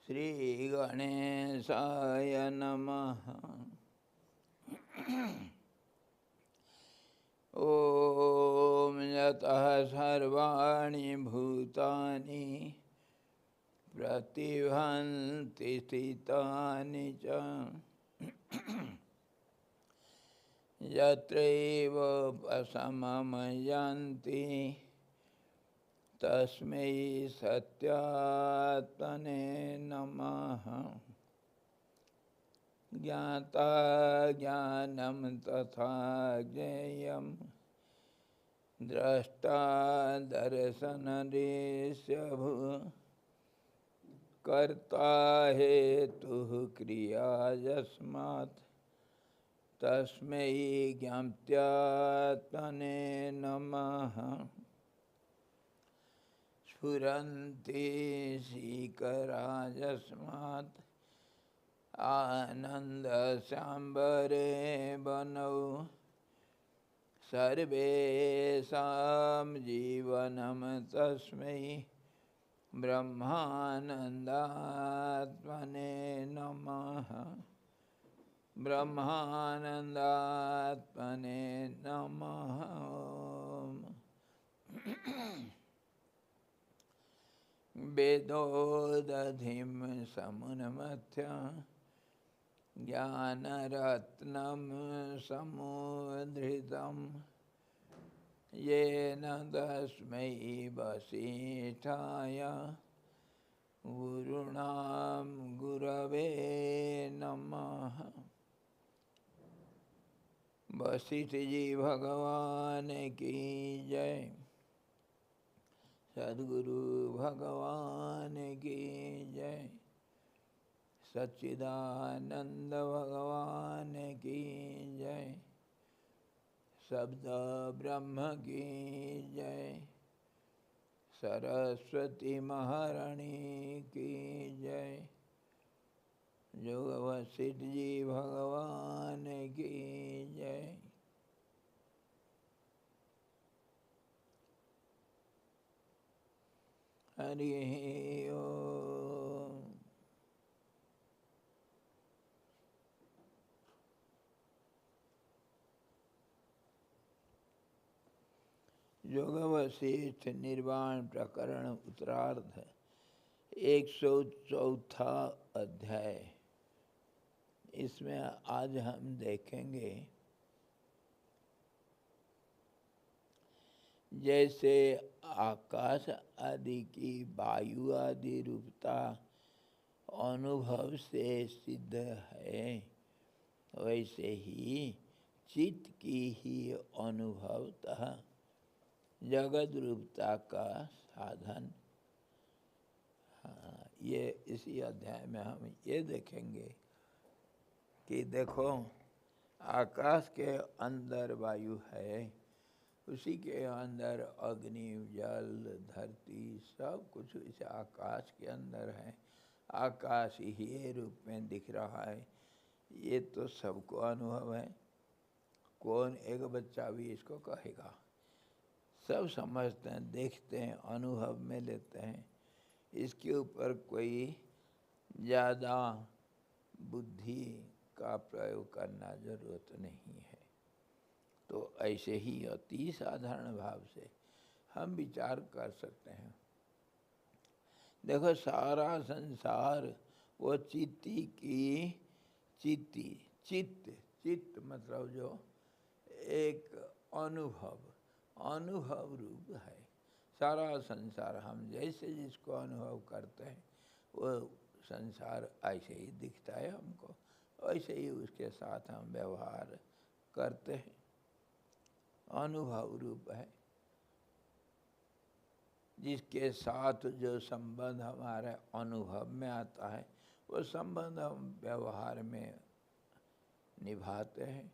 श्री गणेशाय नमः। ओम यतः सर्वाणि भूतानि प्रतिभान्ति स्थितानि च यत्रैव उपशममयन्ति तस्मै सत्यात्मने नमः। ज्ञाता ज्ञानं तथा ज्ञेयं द्रष्टा दर्शनदृश्यभू कर्ता हेतुः क्रिया यस्मात् तस्मै ज्ञात्यात्मने नमः। स्फुरन्ति शिखरा यस्मात् आनन्दसाम्बरे वनौ सर्वेषां जीवनं तस्मै ब्रह्मानन्दात्मने नमः। ब्रह्मानन्दात्मने नमः। वेदोदधिं समुन्मथ्य ज्ञानरत्नं समुद्धृतं येन तस्मै वसिष्ठाय गुरुणां गुरवे नमः। वशिष्ठ जी भगवान की जय। सद्गुरु भगवान की जय। सच्चिदानंद भगवान की जय। शब्द ब्रह्म की जय। सरस्वती महारानी की जय। जोग वशिष्ठ जी भगवान की जय। हरि ओम। योग वशिष्ठ निर्वाण प्रकरण उत्तरार्ध 104 अध्याय। इसमें आज हम देखेंगे जैसे आकाश आदि की वायु आदि रूपता अनुभव से सिद्ध है, वैसे ही चित्त की ही अनुभवतः जगत रूपता का साधन। ये इसी अध्याय में हम ये देखेंगे कि देखो आकाश के अंदर वायु है, उसी के अंदर अग्नि जल धरती सब कुछ इस आकाश के अंदर है। आकाश ही रूप में दिख रहा है, ये तो सबको अनुभव है। कौन एक बच्चा भी इसको कहेगा? सब समझते हैं, देखते हैं, अनुभव में लेते हैं। इसके ऊपर कोई ज़्यादा बुद्धि का प्रयोग करना जरूरत नहीं है। तो ऐसे ही अति साधारण भाव से हम विचार कर सकते हैं। देखो सारा संसार वो चित्ती की चित्त मतलब जो एक अनुभव रूप है। सारा संसार हम जैसे जिसको अनुभव करते हैं वो संसार ऐसे ही दिखता है हमको, ऐसे ही उसके साथ हम व्यवहार करते हैं। अनुभव रूप है, जिसके साथ जो संबंध हमारे अनुभव में आता है वो संबंध हम व्यवहार में निभाते हैं।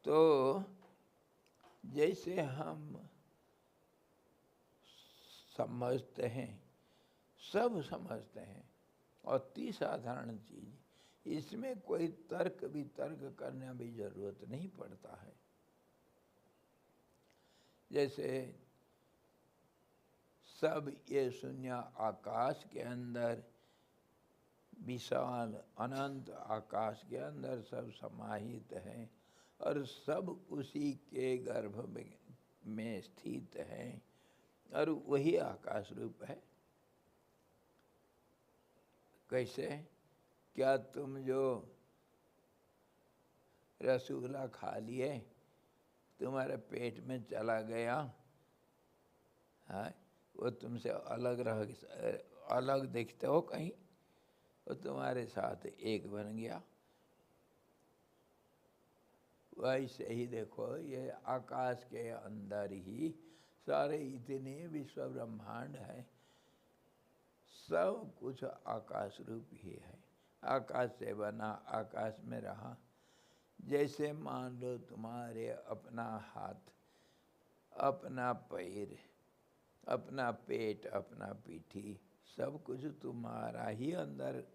तो जैसे हम समझते हैं, सब समझते हैं, अति साधारण चीज, इसमें कोई तर्क वितर्क करने भी जरूरत नहीं पड़ता है। जैसे सब ये शून्य आकाश के अंदर विशाल अनंत आकाश के अंदर सब समाहित है और सब उसी के गर्भ में स्थित है और वही आकाश रूप है। कैसे? क्या तुम जो रसगुल्ला खा लिए तुम्हारे पेट में चला गया, हाँ, वो तुमसे अलग दिखते हो कहीं, वो तुम्हारे साथ एक बन गया। वैसे ही देखो ये आकाश के अंदर ही सारे इतने विश्व ब्रह्मांड है, सब कुछ आकाश रूप ही है। आकाश से बना, आकाश में रहा। जैसे मान लो तुम्हारे अपना हाथ, अपना पैर, अपना पेट, अपना पीठी, सब कुछ तुम्हारा ही अंदर,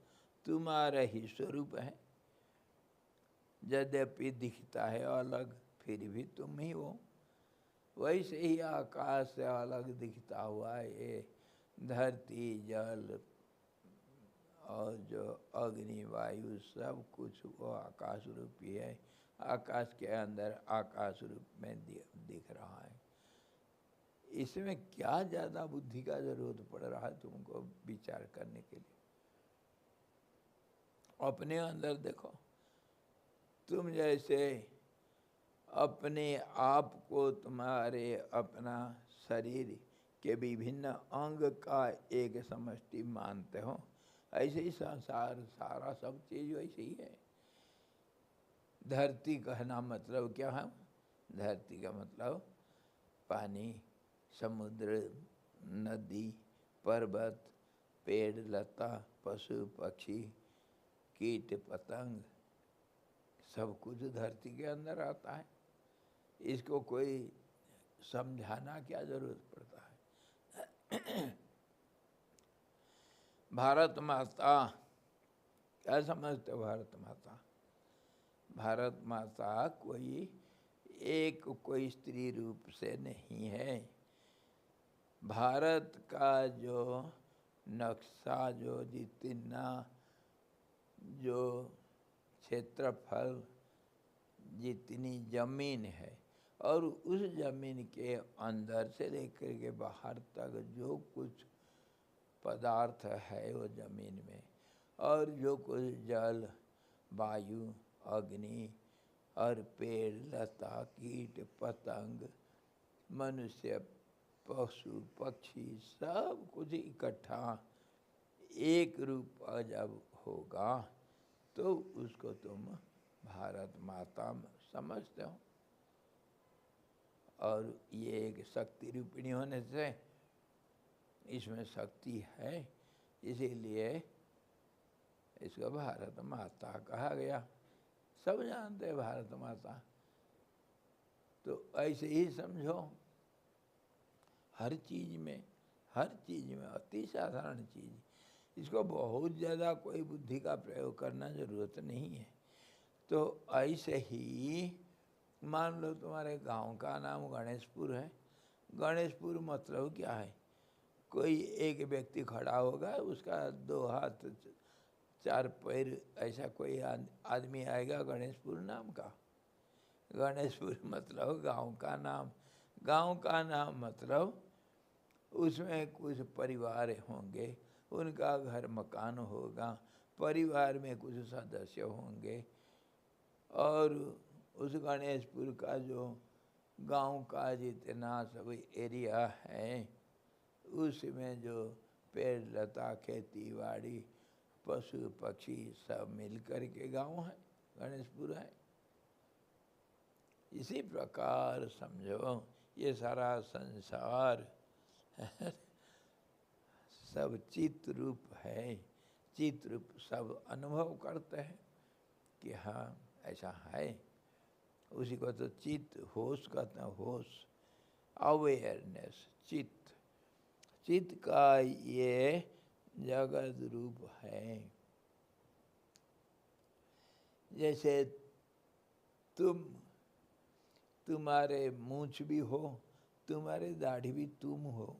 तुम्हारा ही स्वरूप है। यद्यपि दिखता है अलग, फिर भी तुम ही हो। वैसे ही आकाश से अलग दिखता हुआ ये धरती, जल और जो अग्नि, वायु, सब कुछ वो आकाश रूप ही है। आकाश के अंदर आकाश रूप में दिख रहा है। इसमें क्या ज़्यादा बुद्धि का जरूरत पड़ रहा है तुमको विचार करने के लिए? अपने अंदर देखो, तुम जैसे अपने आप को तुम्हारे अपना शरीर के विभिन्न अंग का एक समष्टि मानते हो, ऐसे ही संसार सारा सब चीज वैसे ही है। धरती कहना मतलब क्या है? धरती का मतलब पानी, समुद्र, नदी, पर्वत, पेड़, लता, पशु पक्षी, कीट पतंग, सब कुछ धरती के अंदर आता है। इसको कोई समझाना क्या जरूरत पड़ता है? भारत माता, क्या समझते हो भारत माता? भारत माता कोई स्त्री रूप से नहीं है। भारत का जो नक्शा, जो जितना जो क्षेत्रफल, जितनी जमीन है, और उस जमीन के अंदर से लेकर के बाहर तक जो कुछ पदार्थ है वो जमीन में, और जो कुछ जल, वायु, अग्नि और पेड़, लता, कीट पतंग, मनुष्य, पशु पक्षी, सब कुछ इकट्ठा एक रूप जब होगा तो उसको तुम भारत माता समझते हो। और ये एक शक्ति रूपिणी होने से इसमें शक्ति है, इसीलिए इसको भारत माता कहा गया। सब जानते हैं भारत माता। तो ऐसे ही समझो, हर चीज में अति साधारण चीज, इसको बहुत ज़्यादा कोई बुद्धि का प्रयोग करना जरूरत नहीं है। तो ऐसे ही मान लो तुम्हारे गांव का नाम गणेशपुर है। गणेशपुर मतलब क्या है? कोई एक व्यक्ति खड़ा होगा, उसका 2 हाथ 4 पैर, ऐसा कोई आदमी आएगा गणेशपुर नाम का। गणेशपुर मतलब गांव का नाम। गांव का नाम मतलब उसमें कुछ परिवार होंगे, उनका घर मकान होगा, परिवार में कुछ सदस्य होंगे, और उस गणेशपुर का जो गांव का जितना सब एरिया है, उसमें जो पेड़, लता, खेती बाड़ी, पशु पक्षी सब मिल कर के गांव है, गणेशपुर है। इसी प्रकार समझो ये सारा संसार सब चित्त रूप है। चित्त रूप सब अनुभव करते हैं कि हाँ ऐसा है। उसी को तो चित्त, होश कहते हैं। होश, अवेयरनेस, चित्त। चित्त का ये जगत रूप है। जैसे तुम्हारे मूंछ भी हो, तुम्हारे दाढ़ी भी तुम हो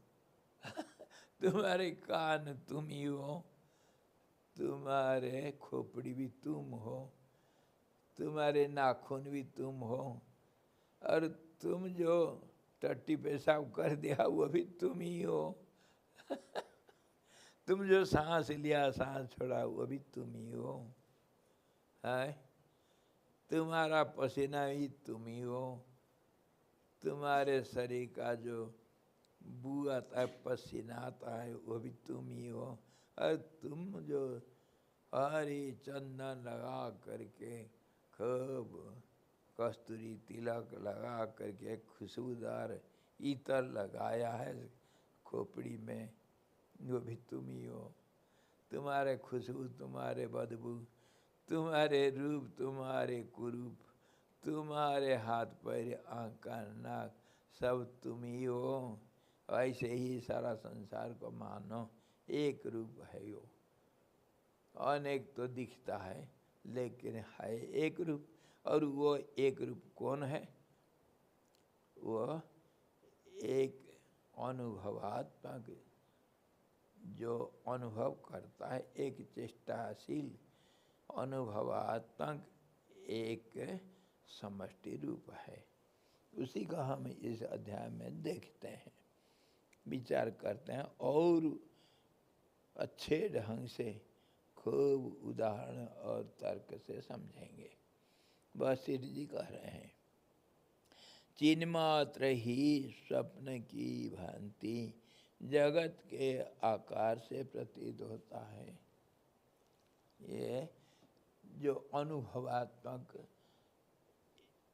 तुम्हारे कान तुम ही हो, तुम्हारे खोपड़ी भी तुम हो, तुम्हारे नाखून भी तुम हो, और तुम जो टट्टी पेशाब कर दिया वो भी तुम ही हो। तुम जो सांस लिया सांस छोड़ा वो भी तुम ही हो, है। तुम्हारा पसीना भी तुम ही हो, तुम्हारे शरीर का जो बू आता है, पसीना आता है, वो भी तुम ही हो। और तुम जो हरी चंदन लगा करके खूब कस्तूरी तिलक लगा करके खुशबूदार इत्र लगाया है खोपड़ी में, वो भी तुम ही हो। तुम्हारे खुशबू, तुम्हारे बदबू, तुम्हारे रूप, तुम्हारे कुरूप, तुम्हारे हाथ पैर आँख कान नाक सब तुम ही हो। ऐसे ही सारा संसार को मानो एक रूप है वो। अनेक तो दिखता है लेकिन है एक रूप। और वो एक रूप कौन है? वो एक अनुभवात्मक जो अनुभव करता है, एक चेष्टाशील अनुभवात्मक एक समष्टि रूप है। उसी का हम इस अध्याय में देखते हैं, विचार करते हैं और अच्छे ढंग से खूब उदाहरण और तर्क से समझेंगे। वशिष्ठ जी कह रहे हैं, चिन्मात्र ही स्वप्न की भांति जगत के आकार से प्रतीत होता है। ये जो अनुभवात्मक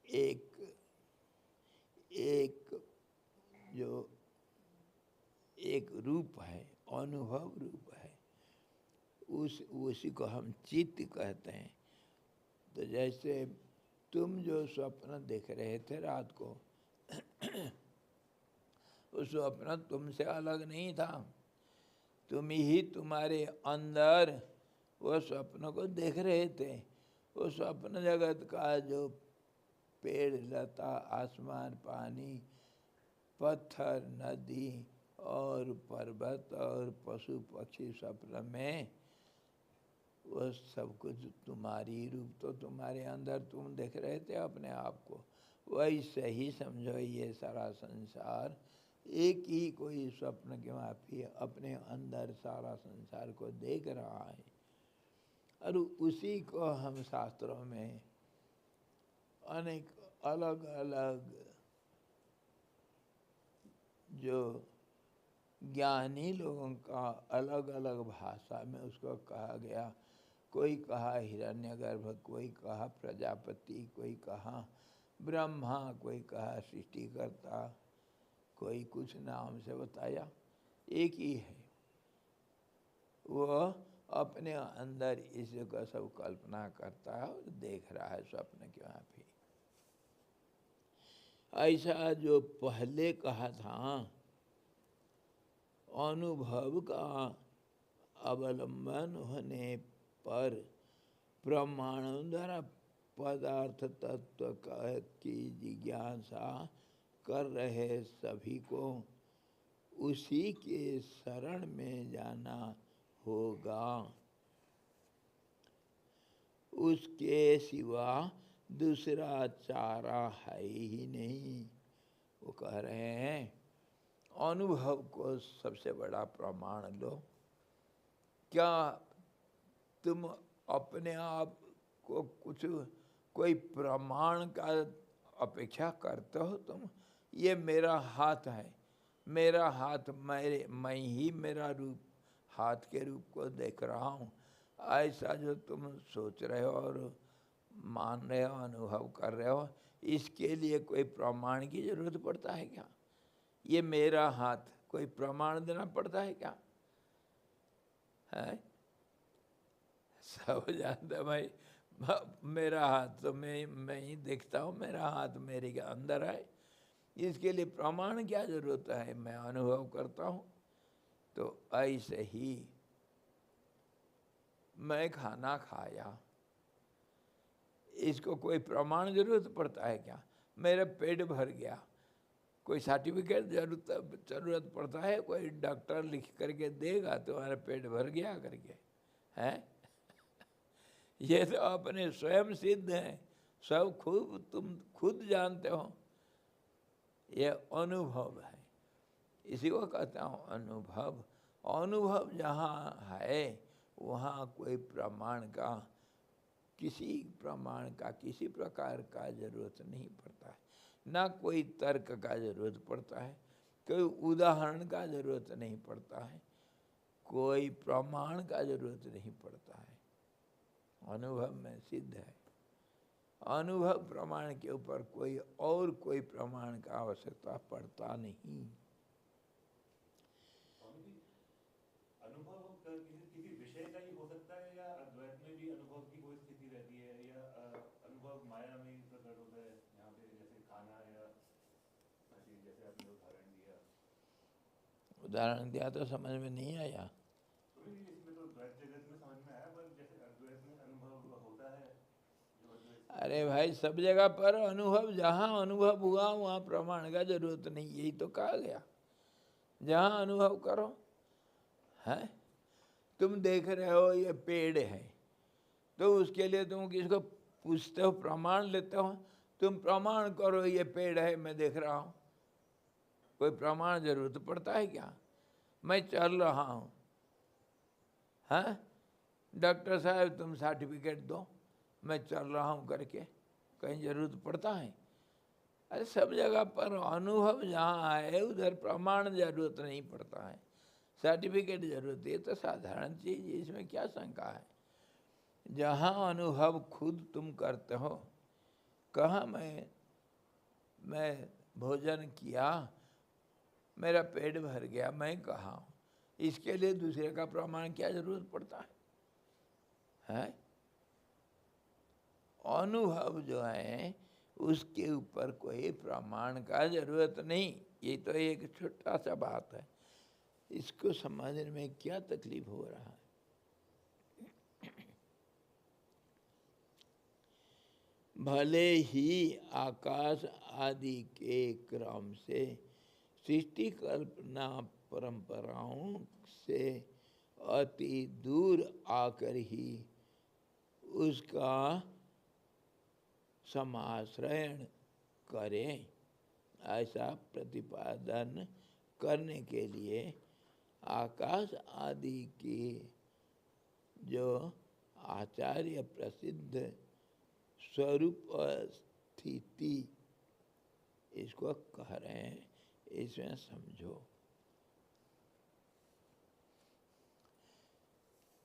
एक जो एक रूप है, अनुभव रूप है, उसी को हम चित्त कहते हैं। तो जैसे तुम जो स्वप्न देख रहे थे रात को, वो स्वप्न तुमसे अलग नहीं था, तुम ही तुम्हारे अंदर वो स्वप्न को देख रहे थे। वो स्वप्न जगत का जो पेड़ लता आसमान पानी पत्थर नदी और पर्वत और पशु पक्षी स्वप्न में वो सब कुछ तुम्हारी रूप, तो तुम्हारे अंदर तुम देख रहे थे अपने आप को। वैसे ही समझो ये सारा संसार एक ही कोई स्वप्न के माफी अपने अंदर सारा संसार को देख रहा है। और उसी को हम शास्त्रों में अनेक अलग अलग जो ज्ञानी लोगों का अलग अलग भाषा में उसको कहा गया। कोई कहा हिरण्यगर्भ, कोई कहा प्रजापति, कोई कहा ब्रह्मा, कोई कहा सृष्टिकर्ता, कोई कुछ नाम से बताया। एक ही है, वो अपने अंदर इसका सब कल्पना करता है और देख रहा है स्वप्न के वहाँ भी। ऐसा जो पहले कहा था, अनुभव का अवलंबन होने पर प्रमाणों द्वारा पदार्थ तत्व की जिज्ञासा कर रहे सभी को उसी के शरण में जाना होगा, उसके सिवा दूसरा चारा है ही नहीं। वो कह रहे हैं अनुभव को सबसे बड़ा प्रमाण लो। क्या तुम अपने आप को कुछ कोई प्रमाण का अपेक्षा करते हो? तुम ये मेरा हाथ है, मेरा हाथ मैं ही मेरा रूप हाथ के रूप को देख रहा हूँ, ऐसा जो तुम सोच रहे हो और मान रहे हो, अनुभव कर रहे हो, इसके लिए कोई प्रमाण की जरूरत पड़ता है क्या? ये मेरा हाथ, कोई प्रमाण देना पड़ता है क्या? है सब जानता भाई, मेरा हाथ तो मैं ही देखता हूँ, मेरा हाथ मेरे के अंदर है, इसके लिए प्रमाण क्या जरूरत है? मैं अनुभव करता हूँ। तो ऐसे ही मैं खाना खाया, इसको कोई प्रमाण जरूरत पड़ता है क्या? मेरा पेट भर गया, कोई सर्टिफिकेट जरूरत पड़ता है? कोई डॉक्टर लिख करके देगा तुम्हारा पेट भर गया करके? हैं? ये तो अपने स्वयं सिद्ध हैं, सब खूब तुम खुद जानते हो। ये अनुभव है, इसी को कहता हूँ अनुभव। अनुभव जहाँ है वहाँ कोई प्रमाण का, किसी प्रमाण का किसी प्रकार का जरूरत नहीं पड़ता है, ना कोई तर्क का जरूरत पड़ता है, कोई उदाहरण का जरूरत नहीं पड़ता है, कोई प्रमाण का जरूरत नहीं पड़ता है। अनुभव में सिद्ध है। अनुभव प्रमाण के ऊपर कोई और कोई प्रमाण का आवश्यकता पड़ता नहीं। अनुभव किसी विषय का ही हो सकता है, या अद्वैत में भी अनुभव की कोई स्थिति रहती है, या अनुभव माया में ही प्रकट होता है, यहाँ पे जैसे खाना या ऐसी, जैसे आपने उदाहरण दिया। उदाहरण दिया तो समझ में नहीं आया। तो इसमें तो द्वैत जगत में समझ में आया, पर जैसे अद्वैत में अनुभव होता है जो अद्वैत। अरे भाई, सब जगह पर अनुभव, जहाँ अनुभव हुआ वहाँ प्रमाण का जरूरत नहीं, यही तो कहा गया। जहाँ अनुभव करो है। तुम देख रहे हो ये पेड़ है, तो उसके लिए तुम किसको पूछते हो, प्रमाण लेते हो? तुम प्रमाण करो ये पेड़ है, मैं देख रहा हूँ। कोई प्रमाण जरूरत पड़ता है क्या? मैं चल रहा हूँ, हाँ, डॉक्टर साहब तुम सर्टिफिकेट दो, मैं चल रहा हूँ करके, कहीं जरूरत पड़ता है? अरे सब जगह पर अनुभव जहाँ है उधर प्रमाण जरूरत नहीं पड़ता है, सर्टिफिकेट जरूरत है। तो साधारण चीज, इसमें क्या शंका है? जहाँ अनुभव खुद तुम करते हो, कहाँ मैं भोजन किया, मेरा पेट भर गया, मैं कहाँ हूँ, इसके लिए दूसरे का प्रमाण क्या जरूरत पड़ता है? अनुभव जो है उसके ऊपर कोई प्रमाण का जरूरत नहीं। ये तो एक छोटा सा बात है, इसको समझने में क्या तकलीफ हो रहा है? भले ही आकाश आदि के क्रम से सृष्टि कल्पना परंपराओं से अति दूर आकर ही उसका समाश्रयण करें, ऐसा प्रतिपादन करने के लिए आकाश आदि की जो आचार्य प्रसिद्ध स्वरूप स्थिति इसको कह रहे हैं, इसमें समझो।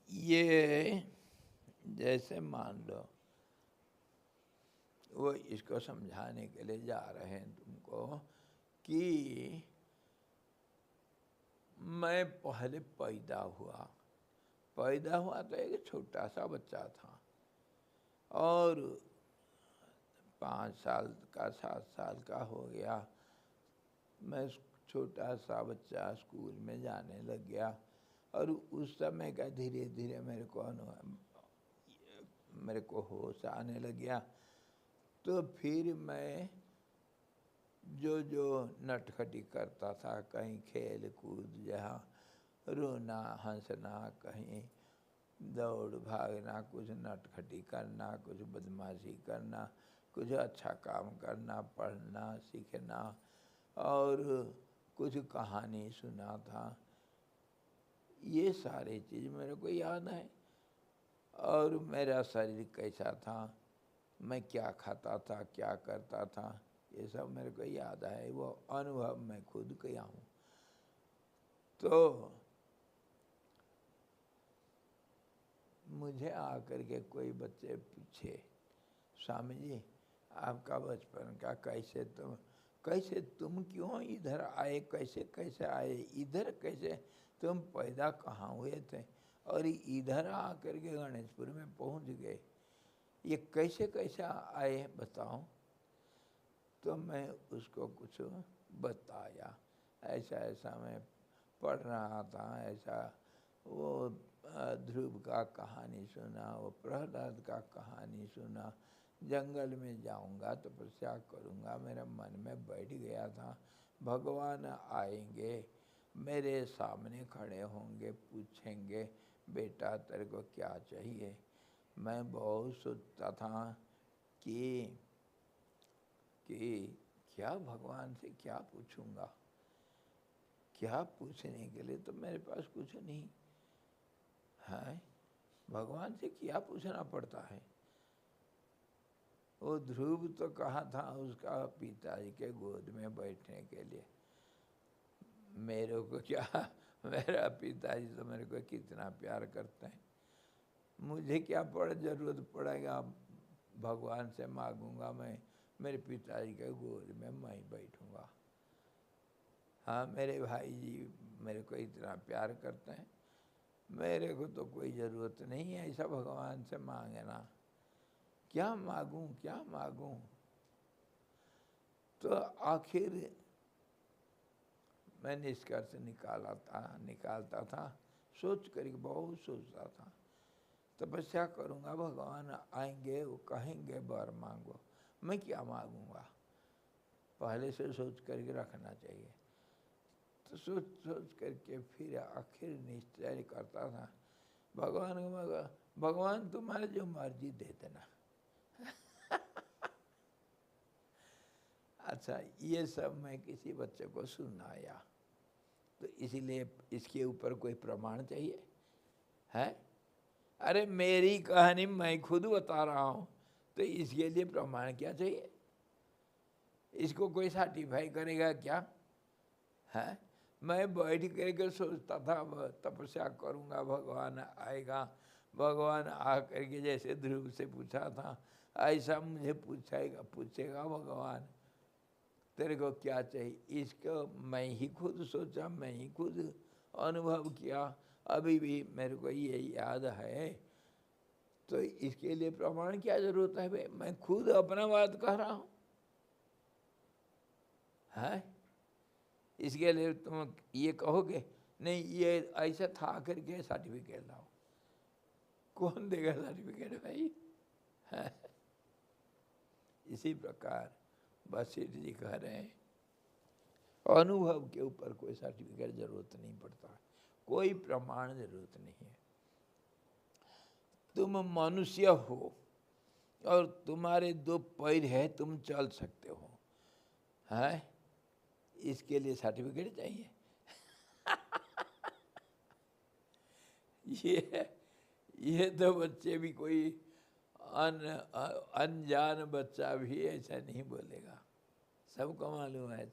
ये जैसे मान लो, वो इसको समझाने के लिए जा रहे हैं तुमको कि मैं पहले पैदा हुआ तो एक छोटा सा बच्चा था, और 5 साल का 7 साल का हो गया, मैं छोटा सा बच्चा स्कूल में जाने लग गया, और उस समय का धीरे धीरे मेरे को होश आने लग गया। तो फिर मैं जो जो नटखटी करता था, कहीं खेल कूद, जहाँ रोना हंसना, कहीं दौड़ भागना, कुछ नटखटी करना, कुछ बदमाशी करना, कुछ अच्छा काम करना, पढ़ना सीखना, और कुछ कहानी सुना था, ये सारी चीज़ मेरे को याद है। और मेरा शरीर कैसा था, मैं क्या खाता था, क्या करता था, ये सब मेरे को याद है। वो अनुभव मैं खुद किया हूँ। तो मुझे आकर के कोई बच्चे पूछे, स्वामी जी आपका बचपन का कैसे तुम क्यों इधर आए, कैसे आए इधर, कैसे तुम पैदा कहाँ हुए थे और इधर आकर के गणेशपुर में पहुँच गए, ये कैसे आए बताओ? तो मैं उसको कुछ बताया, ऐसा मैं पढ़ रहा था, ऐसा वो ध्रुव का कहानी सुना, वो प्रहलाद का कहानी सुना, जंगल में जाऊंगा तपस्या करूंगा, मेरे मन में बैठ गया था भगवान आएंगे, मेरे सामने खड़े होंगे, पूछेंगे बेटा तेरे को क्या चाहिए। मैं बहुत सोचता था कि क्या भगवान से क्या पूछूंगा, क्या पूछने के लिए तो मेरे पास कुछ नहीं है। भगवान से क्या पूछना पड़ता है। वो ध्रुव तो कहा था उसका पिताजी के गोद में बैठने के लिए। मेरे को क्या, मेरा पिताजी तो मेरे को कितना प्यार करते हैं, मुझे क्या जरूरत पड़ेगा। भगवान से मांगूंगा मैं, मेरे पिताजी के गोद में मैं बैठूंगा। हाँ, मेरे भाई जी मेरे को इतना प्यार करते हैं, मेरे को तो कोई ज़रूरत नहीं है ऐसा भगवान से मांगना। क्या मांगूं क्या मांगूं। तो आखिर मैं निष्कर्ष निकालता था, सोच कर बहुत सोचता था। तपस्या करूंगा, भगवान आएंगे वो कहेंगे वर मांगो, मैं क्या मांगूंगा, पहले से सोच करके रखना चाहिए। तो सोच सोच करके फिर आखिर निश्चय करता था, भगवान तुम्हारे जो मर्जी दे देना। अच्छा, ये सब मैं किसी बच्चे को सुनाया, तो इसीलिए इसके ऊपर कोई प्रमाण चाहिए है। अरे मेरी कहानी मैं खुद बता रहा हूँ, तो इसके लिए प्रमाण क्या चाहिए। इसको कोई सर्टिफाई करेगा क्या है। मैं बैठ करके सोचता था तपस्या करूँगा, भगवान आएगा। भगवान आ करके जैसे ध्रुव से पूछा था ऐसा मुझे पूछेगा भगवान तेरे को क्या चाहिए। इसको मैं ही खुद सोचा, मैं ही खुद अनुभव किया, अभी भी मेरे को ये याद है। तो इसके लिए प्रमाण क्या जरूरत है भाई, मैं खुद अपना बात कह रहा हूँ है। इसके लिए तुम ये कहोगे नहीं ये ऐसा था करके सर्टिफिकेट लाओ, कौन देगा सर्टिफिकेट भाई है। इसी प्रकार वशिष्ठ जी कह रहे हैं अनुभव के ऊपर कोई सर्टिफिकेट जरूरत नहीं पड़ता, कोई प्रमाण जरूरत नहीं है। तुम मनुष्य हो और तुम्हारे 2 पैर है, तुम चल सकते हो है, इसके लिए सर्टिफिकेट चाहिए। ये तो बच्चे भी कोई अनजान बच्चा भी ऐसा नहीं बोलेगा, सबको मालूम है।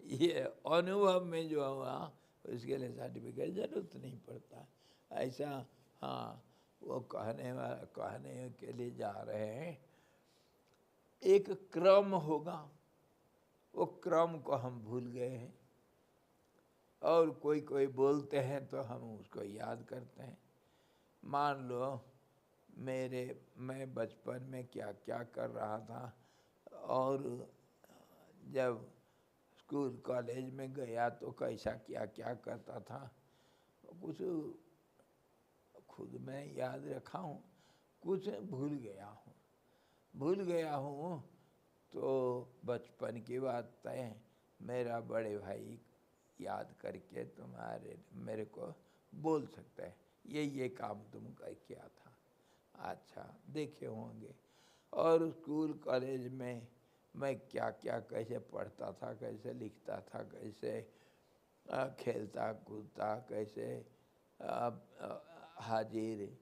ये अनुभव में जो हुआ उसके लिए सर्टिफिकेट जरूरत नहीं पड़ता ऐसा। हाँ, वो कहने के लिए जा रहे हैं, एक क्रम होगा, वो क्रम को हम भूल गए हैं। और कोई बोलते हैं तो हम उसको याद करते हैं। मान लो मैं बचपन में क्या क्या कर रहा था, और जब स्कूल कॉलेज में गया तो कैसा क्या क्या करता था, कुछ खुद में याद रखा हूँ, कुछ भूल गया हूँ। तो बचपन की बात है, मेरा बड़े भाई याद करके मेरे को बोल सकता है ये काम तुम कर किया था, अच्छा देखे होंगे। और स्कूल कॉलेज में मैं क्या क्या कैसे पढ़ता था, कैसे लिखता था, कैसे खेलता कूदता, कैसे हाजिर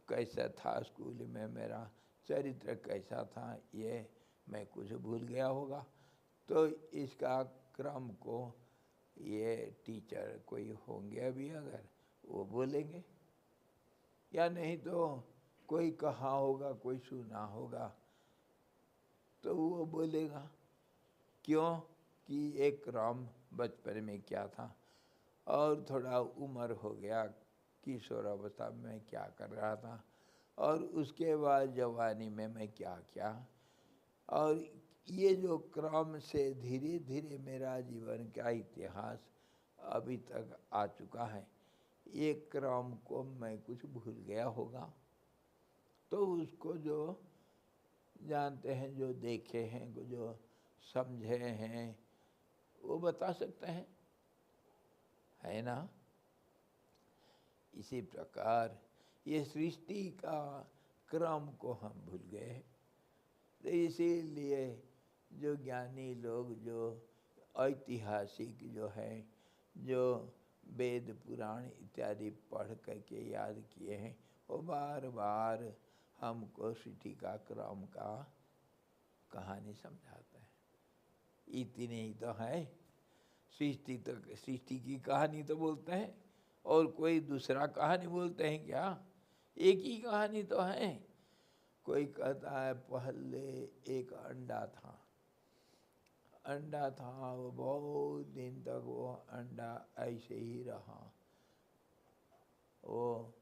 कैसा था स्कूल में, मेरा चरित्र कैसा था, ये मैं कुछ भूल गया होगा। तो इसका क्रम को ये टीचर कोई होंगे अभी अगर वो बोलेंगे, या नहीं तो कोई कहा होगा, कोई सुना होगा तो वो बोलेगा। क्यों कि एक क्रम बचपन में क्या था, और थोड़ा उम्र हो गया, किशोर अवस्था में क्या कर रहा था, और उसके बाद जवानी में मैं क्या क्या। और ये जो क्रम से धीरे धीरे मेरा जीवन का इतिहास अभी तक आ चुका है, ये क्रम को मैं कुछ भूल गया होगा। तो उसको जो जानते हैं, जो देखे हैं, जो समझे हैं, वो बता सकते हैं, है ना। इसी प्रकार ये सृष्टि का क्रम को हम भूल गए। तो इसीलिए जो ज्ञानी लोग जो ऐतिहासिक जो है, जो वेद पुराण इत्यादि पढ़ करके याद किए हैं, वो बार बार हमको सृष्टि का क्रम का कहानी समझाता है। इतनी ही तो है, सृष्टि की कहानी तो बोलते हैं, और कोई दूसरा कहानी बोलते हैं क्या? एक ही कहानी तो है। कोई कहता है पहले एक अंडा था, वो बहुत दिन तक वो अंडा ऐसे ही रहा, वो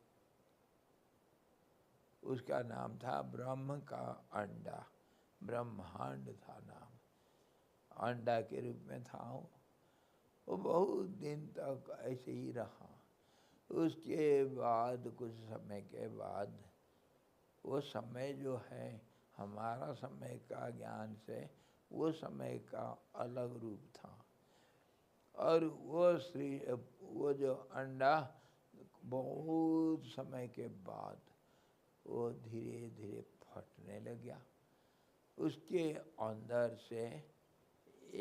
उसका नाम था ब्रह्म का अंडा, ब्रह्मांड था नाम, अंडा के रूप में था वो बहुत दिन तक ऐसे ही रहा। उसके बाद कुछ समय के बाद वो समय जो है हमारा समय का ज्ञान से वो समय का अलग रूप था, और वो जो अंडा बहुत समय के बाद वो धीरे धीरे फटने लग गया। उसके अंदर से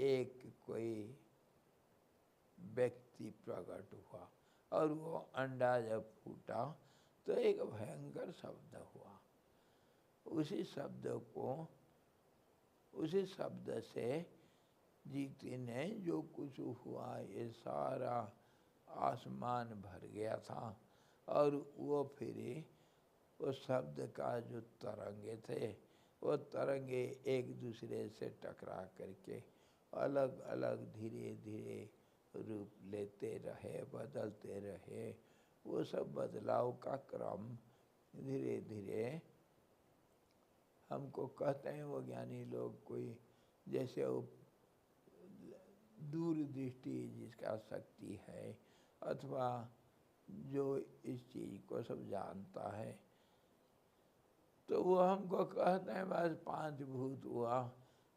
एक कोई व्यक्ति प्रकट हुआ, और वो अंडा जब फूटा तो एक भयंकर शब्द हुआ। उसी शब्द से जितने जो कुछ हुआ ये सारा आसमान भर गया था, और वो फिर उस शब्द का जो तरंगे थे वो तरंगे एक दूसरे से टकरा करके अलग अलग धीरे धीरे रूप लेते रहे, बदलते रहे। वो सब बदलाव का क्रम धीरे धीरे हमको कहते हैं वो ज्ञानी लोग, कोई जैसे वो दूरदृष्टि जिसका शक्ति है, अथवा जो इस चीज़ को सब जानता है, तो वो हमको कहते हैं बस 5 भूत हुआ,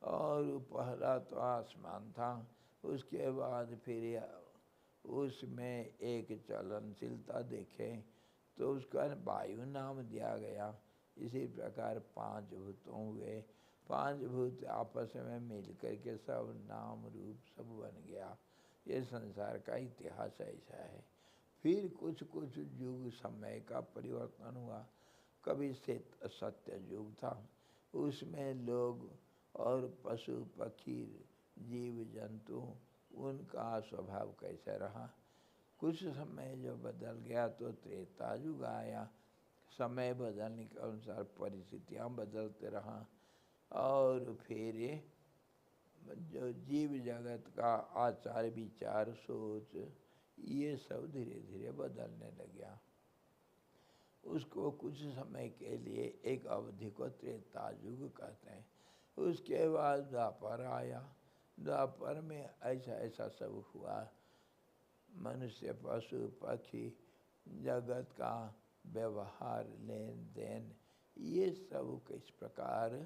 और पहला तो आसमान था, उसके बाद फिर उसमें एक चलनशीलता देखे तो उसका वायु नाम दिया गया। इसी प्रकार 5 भूतों हुए, 5 भूत आपस में मिल करके सब नाम रूप सब बन गया। ये संसार का इतिहास ऐसा है। फिर कुछ कुछ युग समय का परिवर्तन हुआ। कभी सत्य युग था, उसमें लोग और पशु पक्षी जीव जंतु उनका स्वभाव कैसे रहा। कुछ समय जो बदल गया तो त्रेता युग आया, समय बदलने के अनुसार परिस्थितियाँ बदलते रहा, और फिर जो जीव जगत का आचार विचार सोच ये सब धीरे धीरे बदलने लग गया। उसको कुछ समय के लिए एक अवधि को त्रेता युग कहते हैं। उसके बाद द्वापर आया। द्वापर में ऐसा ऐसा सब हुआ, मनुष्य पशु पक्षी जगत का व्यवहार लेन देन ये सब किस प्रकार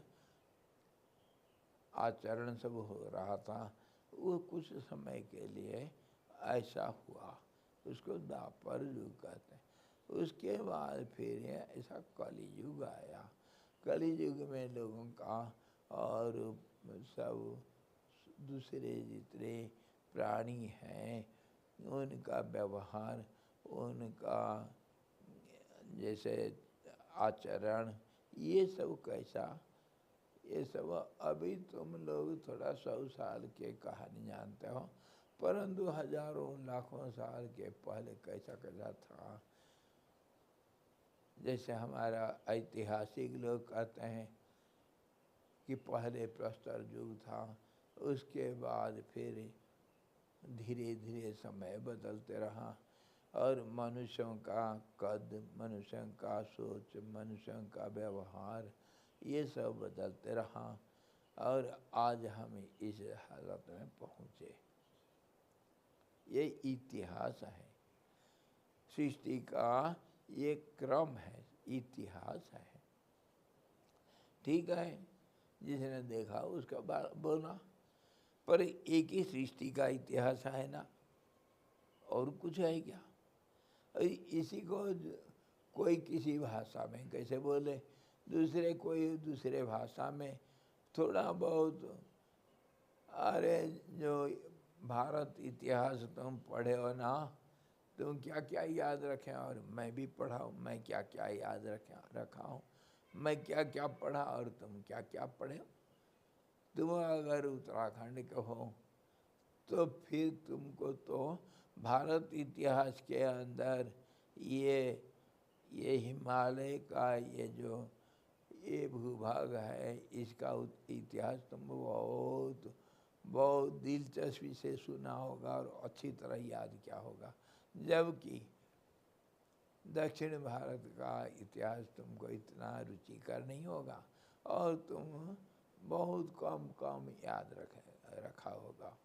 आचरण सब हो रहा था, वो कुछ समय के लिए ऐसा हुआ, उसको द्वापर युग कहते हैं। उसके बाद फिर ऐसा कलि युग आया। कलि युग में लोगों का और सब दूसरे जितने प्राणी हैं उनका व्यवहार, उनका जैसे आचरण ये सब कैसा, ये सब अभी तुम लोग थोड़ा 100 साल के कहानी जानते हो, परंतु हजारों लाखों साल के पहले कैसा कैसा था। जैसे हमारा ऐतिहासिक लोग कहते हैं कि पहले प्रस्तर युग था, उसके बाद फिर धीरे धीरे समय बदलते रहा, और मनुष्यों का कद, मनुष्यों का सोच, मनुष्यों का व्यवहार ये सब बदलते रहा, और आज हम इस हालत में पहुँचे। ये इतिहास है, सृष्टि का ये क्रम है, इतिहास है। ठीक है, जिसने देखा उसका बोला, पर एक ही सृष्टि का इतिहास है ना, और कुछ है क्या? इसी को कोई किसी भाषा में कैसे बोले, दूसरे कोई दूसरे भाषा में थोड़ा बहुत। अरे जो भारत इतिहास तुम पढ़े हो ना, तुम क्या क्या याद रखे, और मैं भी पढ़ा हूँ, मैं क्या क्या याद रखा हूँ, मैं क्या क्या पढ़ा और तुम क्या क्या पढ़े हो। तुम अगर उत्तराखंड के हो तो फिर तुमको तो भारत इतिहास के अंदर ये हिमालय का ये जो ये भूभाग है, इसका इतिहास तुम बहुत बहुत दिलचस्पी से सुना होगा और अच्छी तरह याद किया होगा। जबकि दक्षिण भारत का इतिहास तुमको इतना रुचिकर नहीं होगा और तुम बहुत कम याद रखा होगा।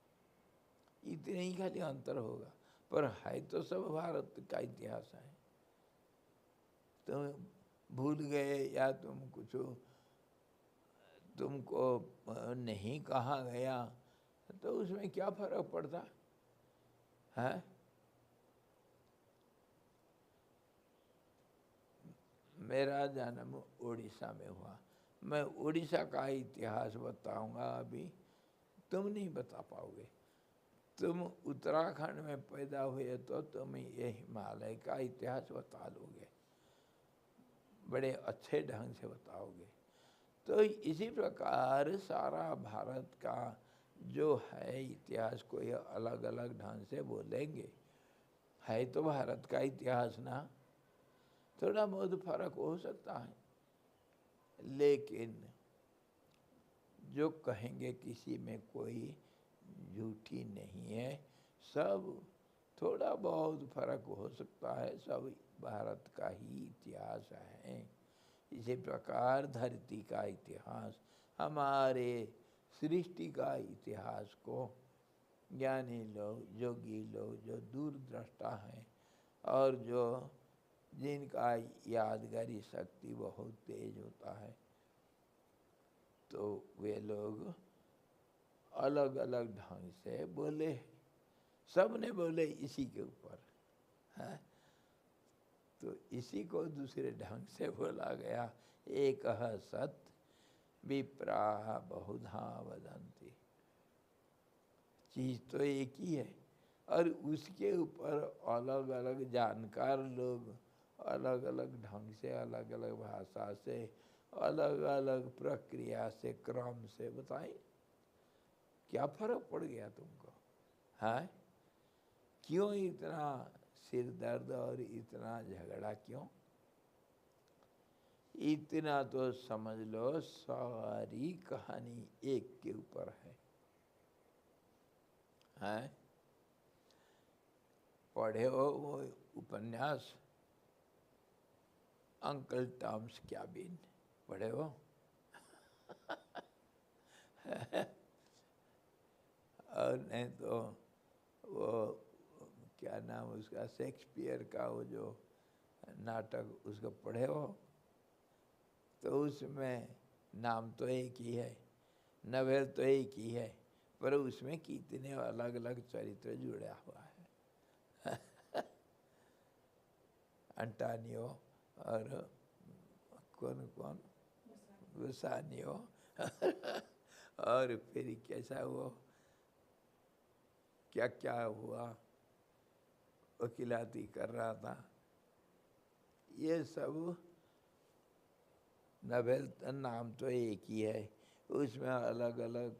इतने ही खाली अंतर होगा, पर है तो सब भारत का इतिहास है। तुम भूल गए या तुमको नहीं कहा गया तो उसमें क्या फर्क पड़ता है। मेरा जन्म उड़ीसा में हुआ, मैं उड़ीसा का इतिहास बताऊंगा, अभी तुम नहीं बता पाओगे। तुम उत्तराखंड में पैदा हुए तो तुम ये हिमालय का इतिहास बता लोगे, बड़े अच्छे ढंग से बताओगे। तो इसी प्रकार सारा भारत का जो है इतिहास को ये अलग अलग ढंग से बोलेंगे, है तो भारत का इतिहास ना, थोड़ा बहुत फर्क हो सकता है, लेकिन जो कहेंगे किसी में कोई झूठी नहीं है, सब थोड़ा बहुत फर्क हो सकता है, सब भारत का ही इतिहास है। इसी प्रकार धरती का इतिहास, हमारे सृष्टि का इतिहास को ज्ञानी लोग, योगी लोग जो दूरदृष्टा हैं और जो जिनका यादगारी शक्ति बहुत तेज होता है, तो वे लोग अलग अलग ढंग से बोले, सब ने बोले इसी के ऊपर है। तो इसी को दूसरे ढंग से बोला गया, एक सत विप्राह बहुधा वदंती। चीज तो एक ही है और उसके ऊपर अलग अलग जानकार लोग अलग अलग ढंग से, अलग अलग भाषा से, अलग अलग प्रक्रिया से, क्रम से बताएं। क्या फर्क पड़ गया तुमको, है? क्यों इतना सिर दर्द और इतना झगड़ा क्यों? इतना तो समझ लो सारी कहानी एक के ऊपर है? पढ़े हो वो उपन्यास अंकल टॉम्स कैबिन, पढ़े हो? और नहीं तो वो क्या नाम उसका, शेक्सपियर का वो जो नाटक, उसको पढ़े हो? तो उसमें नाम तो एक ही है, नवेल तो एक ही है, पर उसमें कितने अलग अलग चरित्र जुड़ा हुआ है। अंटानियो और कौन कौन, गुसानियो और फिर कैसा वो क्या क्या हुआ, वकीलाती कर रहा था, ये सब नवेल नाम तो एक ही है, उसमें अलग अलग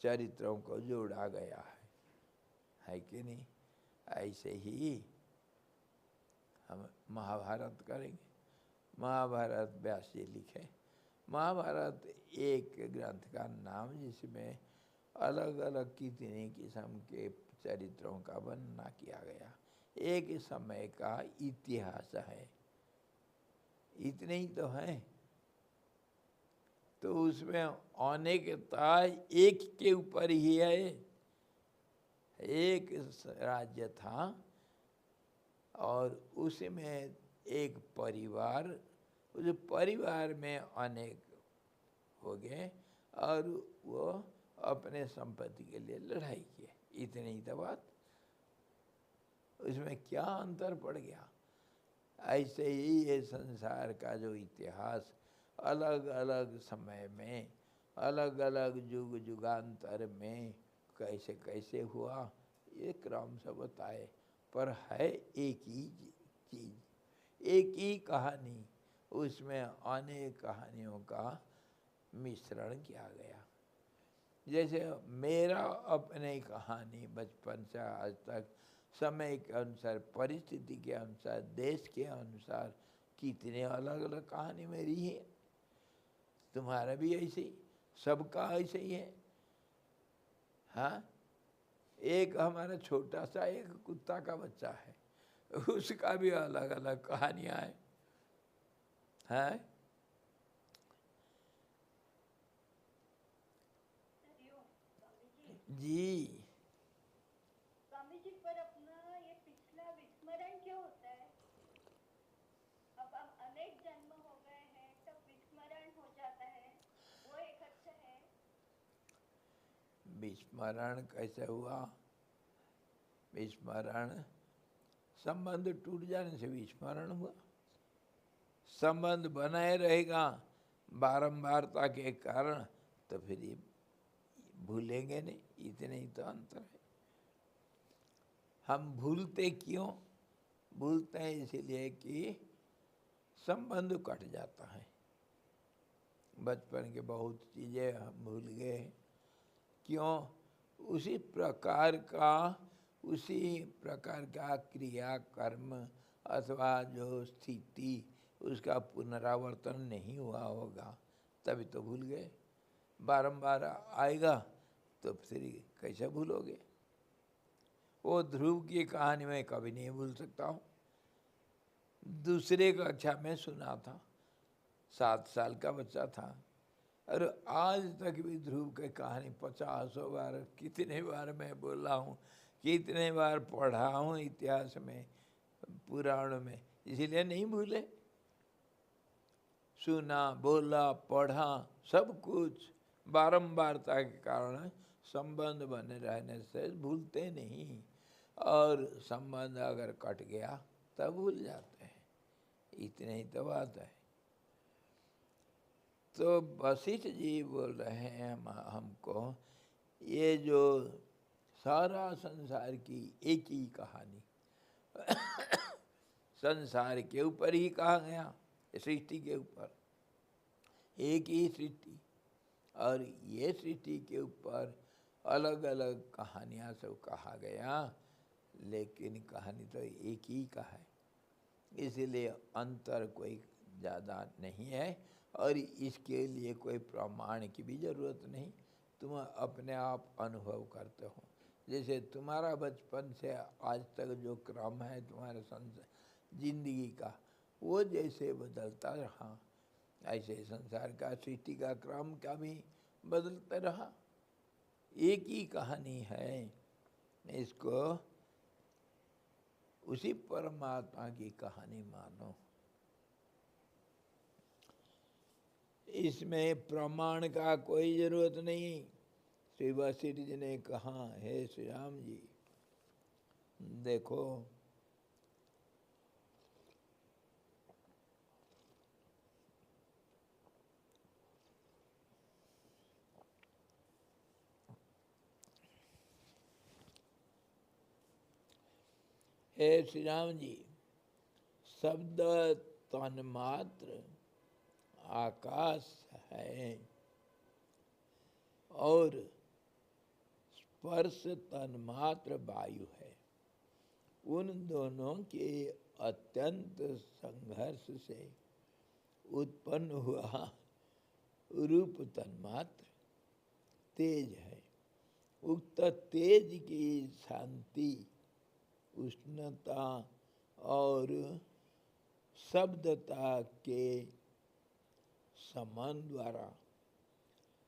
चरित्रों को जोड़ा गया है कि नहीं? ऐसे ही हम महाभारत करेंगे। महाभारत व्यास जी लिखे, महाभारत एक ग्रंथ का नाम जिसमें अलग अलग कितने किस्म के चरित्रों का वर्णना किया गया, एक समय का इतिहास है, इतने ही तो है। तो उसमें अनेकता एक के ऊपर ही है। एक राज्य था और उसमें एक परिवार, उस परिवार में अनेक हो गए और वो अपने संपत्ति के लिए लड़ाई किए, इतनी ही तो बात। उसमें क्या अंतर पड़ गया। ऐसे ही ये संसार का जो इतिहास अलग अलग समय में अलग अलग युग युगांतर में कैसे कैसे हुआ, ये क्रम से बताए, पर है एक ही चीज़, एक ही कहानी, उसमें अनेक कहानियों का मिश्रण किया गया। जैसे मेरा अपने कहानी बचपन से आज तक समय के अनुसार, परिस्थिति के अनुसार, देश के अनुसार कितने अलग अलग कहानी मेरी है। तुम्हारा भी ऐसे ही, सबका ऐसे ही है। हाँ, एक हमारा छोटा सा एक कुत्ता का बच्चा है, उसका भी अलग अलग कहानियाँ हैं। हैं? जी स्वामी जी, पर अपना ये पिछला विस्मरण क्यों होता है? अब अनेक जन्म हो गए हैं तब विस्मरण हो जाता है, वो एक अच्छा है। विस्मरण कैसे हुआ? विस्मरण संबंध टूट जाने से विस्मरण हुआ। संबंध बनाए रहेगा बारंबारता के कारण तो फिर ये भूलेंगे नहीं, इतने ही तो अंतर है। हम भूलते क्यों? भूलते हैं इसीलिए कि संबंध कट जाता है। बचपन के बहुत चीज़ें हम भूल गए। क्यों? उसी प्रकार का क्रिया कर्म अथवा जो स्थिति उसका पुनरावर्तन नहीं हुआ होगा, तभी तो भूल गए। बारंबार आएगा तो फिर कैसे भूलोगे? वो ध्रुव की कहानी में कभी नहीं भूल सकता हूँ। दूसरे कक्षा में सुना था, 7 साल का बच्चा था, और आज तक भी ध्रुव की कहानी 50 बार, कितने बार मैं बोला हूँ, कितने बार पढ़ा हूँ इतिहास में, पुराण में, इसीलिए नहीं भूले। सुना, बोला, पढ़ा, सब कुछ बारंबारता के कारण संबंध बने रहने से भूलते नहीं, और संबंध अगर कट गया तब भूल जाते हैं। इतने ही तो बात है। तो वशिष्ठ जी बोल रहे हैं हमको, ये जो सारा संसार की एक ही कहानी संसार के ऊपर ही कहा गया, सृष्टि के ऊपर एक ही सृष्टि, और ये सृष्टि के ऊपर अलग अलग कहानियाँ सब कहा गया, लेकिन कहानी तो एक ही का है, इसलिए अंतर कोई ज़्यादा नहीं है, और इसके लिए कोई प्रमाण की भी ज़रूरत नहीं। तुम अपने आप अनुभव करते हो। जैसे तुम्हारा बचपन से आज तक जो क्रम है तुम्हारे जिंदगी का, वो जैसे बदलता रहा, ऐसे संसार का, सृष्टि का क्रम का भी बदलता रहा। एक ही कहानी है, इसको उसी परमात्मा की कहानी मानो। इसमें प्रमाण का कोई जरूरत नहीं। श्री वशिष्ठ जी ने कहा, हे श्री राम जी, देखो हे श्री राम जी, शब्द तन्मात्र आकाश है और स्पर्श तन्मात्र वायु है। उन दोनों के अत्यंत संघर्ष से उत्पन्न हुआ रूप तन्मात्र तेज है। उक्त तेज की शांति, उष्णता और शब्दता के समान द्वारा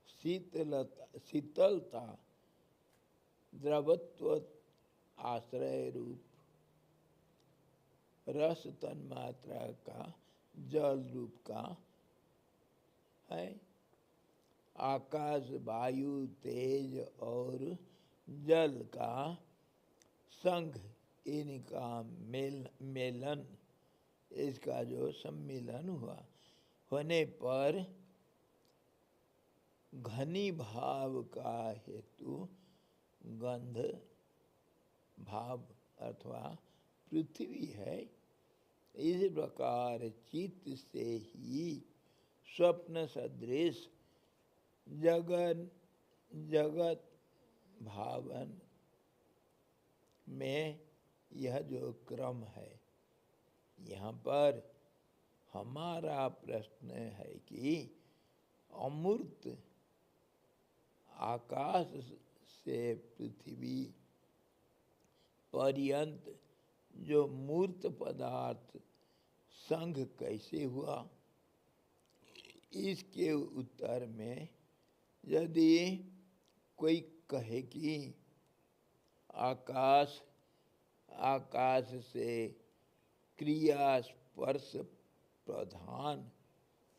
शीतलता, द्रवत्व आश्रय रूप रस तन्मात्रा का जल रूप का है। आकाश, वायु, तेज और जल का संघ इनका मेलन, इसका जो सम्मिलन हुआ, होने पर घनी भाव का हेतु गंध भाव अथवा पृथ्वी है। इस प्रकार चित्त से ही स्वप्न सदृश जगत भावन में यह जो क्रम है, यहाँ पर हमारा प्रश्न है कि अमूर्त आकाश से पृथ्वी पर्यंत जो मूर्त पदार्थ संघ कैसे हुआ। इसके उत्तर में यदि कोई कहे कि आकाश से क्रिया स्पर्श प्रधान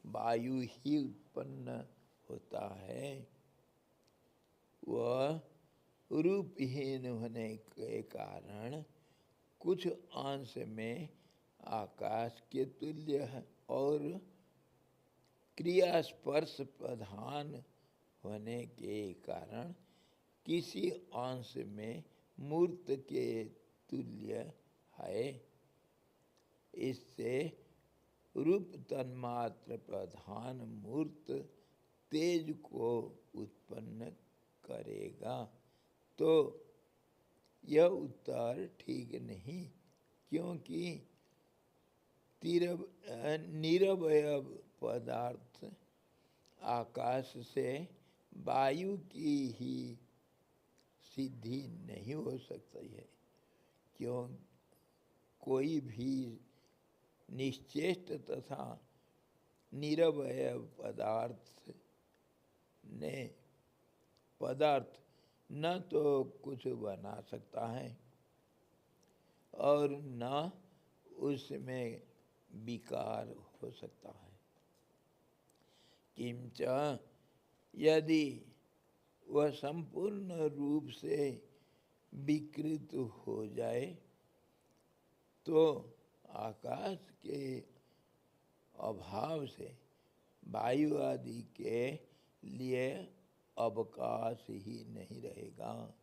वायु ही उत्पन्न होता है, वह रूपहीन होने के कारण कुछ अंश में आकाश के तुल्य है और क्रिया स्पर्श प्रधान होने के कारण किसी अंश में मूर्त के तुल्य है। इससे रूप तन्मात्र प्रधान मूर्त तेज को उत्पन्न करेगा। तो यह उत्तर ठीक नहीं, क्योंकि निरवय पदार्थ आकाश से वायु की ही सिद्धि नहीं हो सकती है, क्यों कोई भी निश्चेष्ट तथा निरवय पदार्थ न तो कुछ बना सकता है और न उसमें विकार हो सकता है। किंच यदि वह संपूर्ण रूप से विकृत हो जाए तो आकाश के अभाव से वायु आदि के लिए अवकाश ही नहीं रहेगा।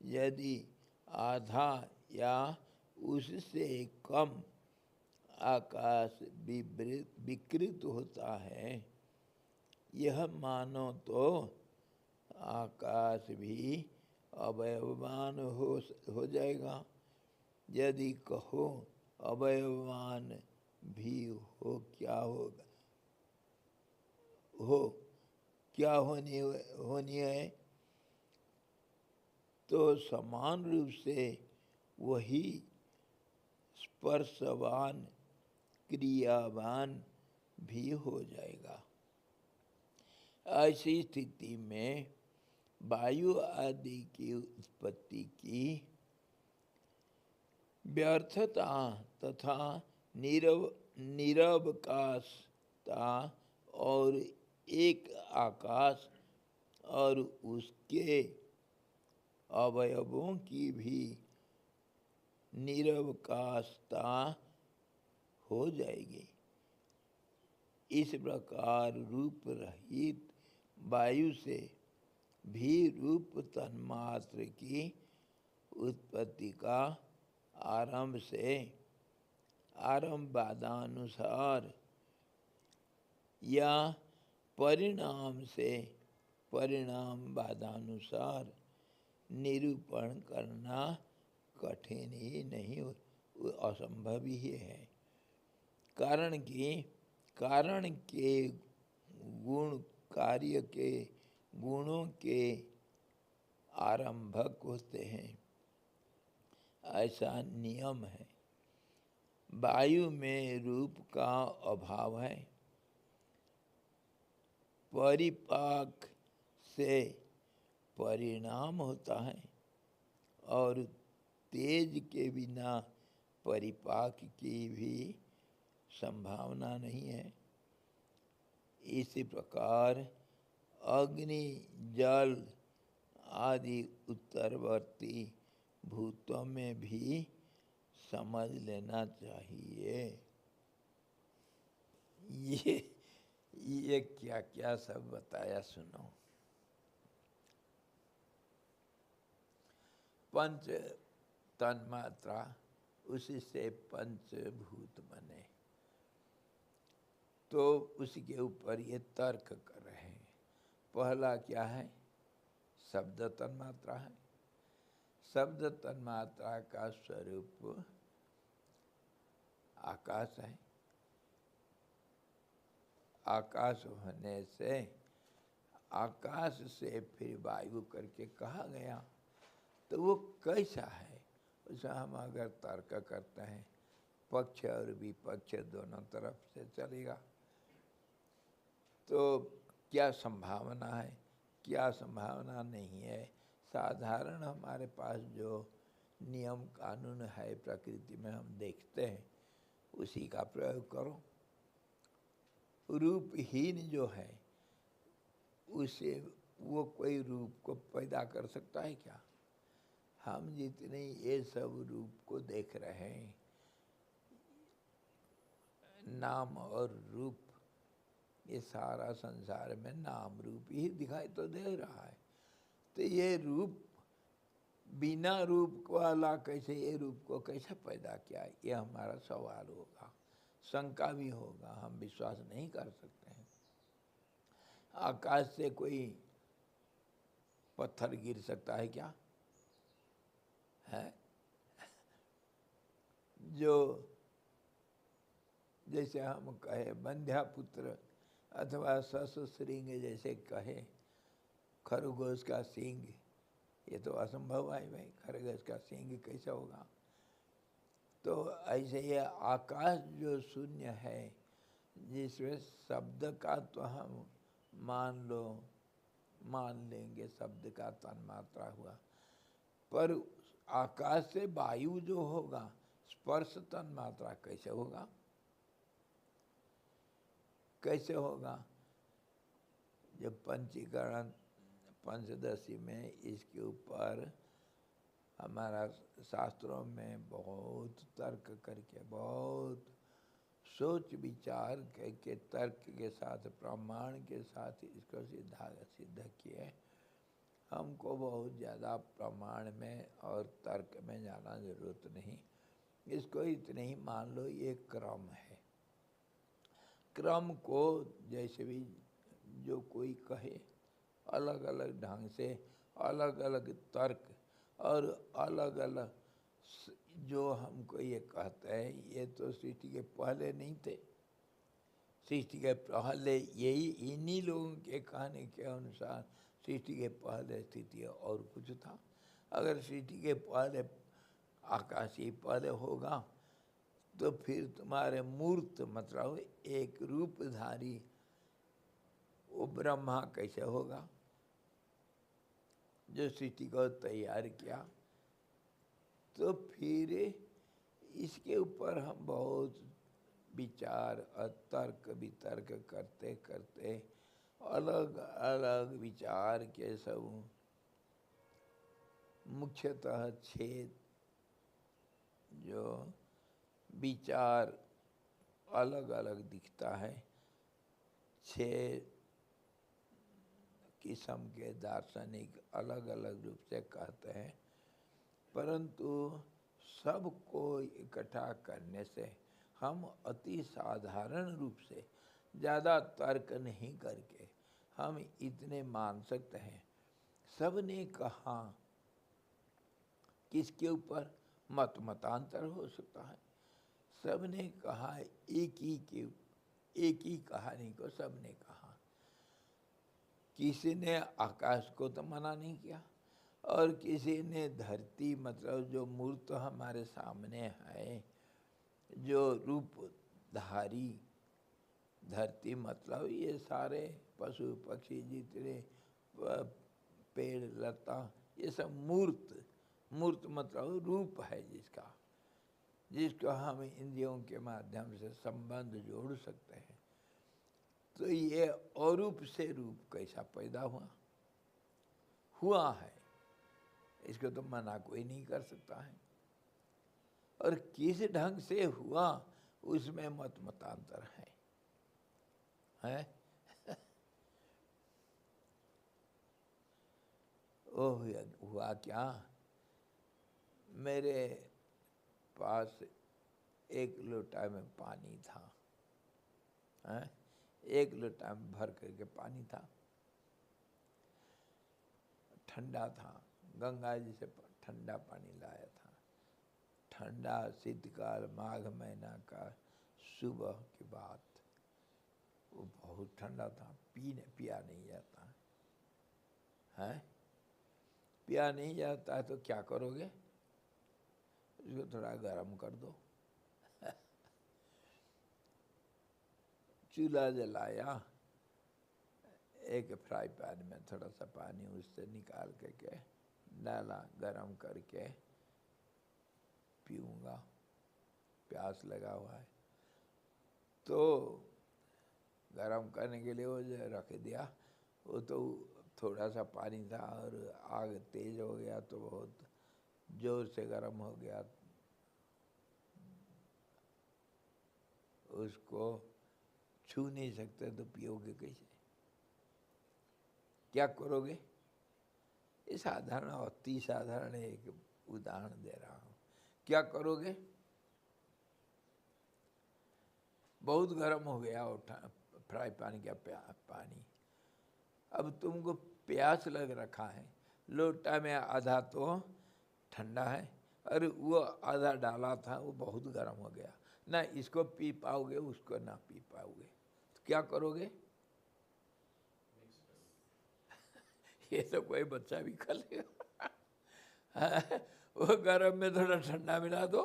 यदि आधा या उससे कम आकाश विकृत होता है, यह मानो तो आकाश भी अवयववान हो जाएगा। यदि कहो अवयववान भी हो, क्या होनी है, तो समान रूप से वही स्पर्शवान क्रियावान भी हो जाएगा। ऐसी स्थिति में वायु आदि की उत्पत्ति की व्यर्थता तथा निरवकाशता और एक आकाश और उसके अवयवों की भी निरवकाशता हो जाएगी। इस प्रकार रूप रहित वायु से भी रूप तन्मात्र की उत्पत्ति का आरंभादानुसार या परिणामवादानुसार निरूपण करना कठिन ही नहीं, असंभव ही है। कारण के गुण कार्य के गुणों के आरंभक होते हैं, ऐसा नियम है। वायु में रूप का अभाव है, परिपाक से परिणाम होता है और तेज के बिना परिपाक की भी संभावना नहीं है। इसी प्रकार अग्नि, जल आदि उत्तरवर्ती भूतों में भी समझ लेना चाहिए। ये क्या क्या सब बताया सुनो। पंच तन्मात्रा, उसी से पंचभूत बने, तो उसके ऊपर ये तर्क कर रहे हैं। पहला क्या है? शब्द तन्मात्रा है। शब्द तन्मात्रा का स्वरूप आकाश है। आकाश होने से आकाश से फिर वायु करके कहा गया, तो वो कैसा है? उसे हम अगर तर्क करते हैं, पक्ष और विपक्ष दोनों तरफ से चलेगा, तो क्या संभावना है, क्या संभावना नहीं है। साधारण हमारे पास जो नियम कानून है प्रकृति में हम देखते हैं, उसी का प्रयोग करो। रूपहीन जो है, उसे वो कोई रूप को पैदा कर सकता है क्या? हम जितने ये सब रूप को देख रहे हैं, नाम और रूप, ये सारा संसार में नाम रूप ही दिखाई तो दे रहा है। तो ये रूप बिना रूप वाला कैसे, ये रूप को कैसे पैदा किया? ये हमारा सवाल होगा, शंका भी होगा, हम विश्वास नहीं कर सकते हैं। आकाश से कोई पत्थर गिर सकता है क्या? है जो जैसे हम कहे बंध्यापुत्र अथवा ससुश्रींग, जैसे कहे खरगोश का सींग, ये तो असंभव है भाई, खरगोश का सींग कैसे होगा? तो ऐसे ये आकाश जो शून्य है, जिसमें शब्द का तो हम मान लेंगे, शब्द का तन्मात्रा हुआ, पर आकाश से वायु जो होगा, स्पर्श तन्मात्रा कैसे होगा? कैसे होगा? जब पंचीकरण पंचदशी में इसके ऊपर हमारा शास्त्रों में बहुत तर्क करके, बहुत सोच विचार करके, तर्क के साथ, प्रमाण के साथ इसको सिद्ध किए। हमको बहुत ज़्यादा प्रमाण में और तर्क में जाना जरूरत नहीं, इसको इतने ही मान लो, ये क्रम है। क्रम को जैसे भी जो कोई कहे, अलग अलग ढंग से, अलग अलग तर्क और अलग अलग जो हमको ये कहते हैं, ये तो सृष्टि के पहले नहीं थे। सृष्टि के पहले यही इन्हीं लोगों के कहने के अनुसार सृष्टि के पहले स्थिति और कुछ था। अगर सृष्टि के पहले आकाश ही पहले होगा, तो फिर तुम्हारे मूर्त मतलब एक रूपधारी वो ब्रह्मा कैसे होगा, जो सृष्टि को तैयार किया? तो फिर इसके ऊपर हम बहुत विचार और तर्क वितर्क करते करते अलग अलग विचार के सब मुख्यतः 6 जो विचार अलग अलग दिखता है, 6 किस्म के दार्शनिक अलग अलग रूप से कहते हैं, परंतु सबको इकट्ठा करने से हम अति साधारण रूप से, ज़्यादा तर्क नहीं करके, हम इतने मान सकते हैं। सब ने कहा, किसके ऊपर मतांतर हो सकता है, सब ने कहा एक ही कहानी को सब ने कहा। किसी ने आकाश को तो मना नहीं किया, और किसी ने धरती मतलब जो मूर्त हमारे सामने है, जो रूपधारी धरती मतलब ये सारे पशु पक्षी जितने पेड़ लता, ये सब मूर्त मतलब रूप है, जिसको हम इंद्रियों के माध्यम से संबंध जोड़ सकते हैं। तो ये अरूप से रूप कैसा पैदा हुआ है? इसको तो मना कोई नहीं कर सकता है। और किस ढंग से हुआ उसमें मतांतर है? ओह, हुआ क्या, मेरे पास एक लोटा में पानी था, है? एक लोटा में भर करके पानी था, ठंडा था, गंगा जी से ठंडा पानी लाया था। ठंडा शीतकाल माघ महीना का सुबह की बात, वो बहुत ठंडा था, पिया नहीं जाता है। पिया नहीं जाता है तो क्या करोगे, इसको थोड़ा गर्म कर दो। चूल्हा जलाया, एक फ्राई पैन में थोड़ा सा पानी उससे निकाल करके डाला, गरम करके पीऊँगा, प्यास लगा हुआ है। तो गरम करने के लिए वो जो रख दिया, वो तो थोड़ा सा पानी था और आग तेज हो गया तो बहुत जोर से गरम हो गया। उसको छू नहीं सकते तो पियोगे कैसे, क्या करोगे? ये साधारण, अति साधारण एक उदाहरण दे रहा हूँ। क्या करोगे? बहुत गर्म हो गया फ्राई पैन का पानी, अब तुमको प्यास लग रखा है, लोटा में आधा तो ठंडा है और वो आधा डाला था वो बहुत गर्म हो गया, ना इसको पी पाओगे उसको ना पी पाओगे, तो क्या करोगे? ये तो कोई बच्चा भी कर लेगा। वो गर्म में थोड़ा ठंडा मिला दो,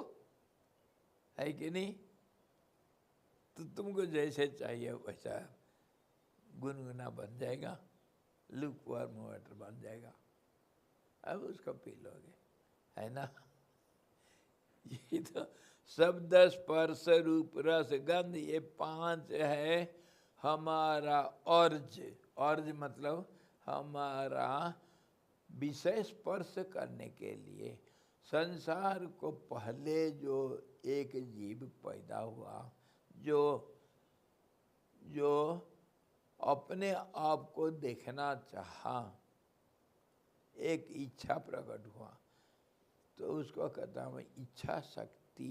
है कि नहीं? तो तुमको जैसे चाहिए वैसा गुनगुना बन जाएगा, लुकवार्म वाटर बन जाएगा, अब उसको पी लोगे, है ना? ये तो शब्द स्पर्श रूप रस गंध, ये 5 है हमारा अर्ज। अर्ज मतलब हमारा विषय स्पर्श करने के लिए। संसार को पहले जो एक जीव पैदा हुआ, जो अपने आप को देखना चाहा, एक इच्छा प्रकट हुआ, तो उसको कहता हूँ इच्छा शक्ति।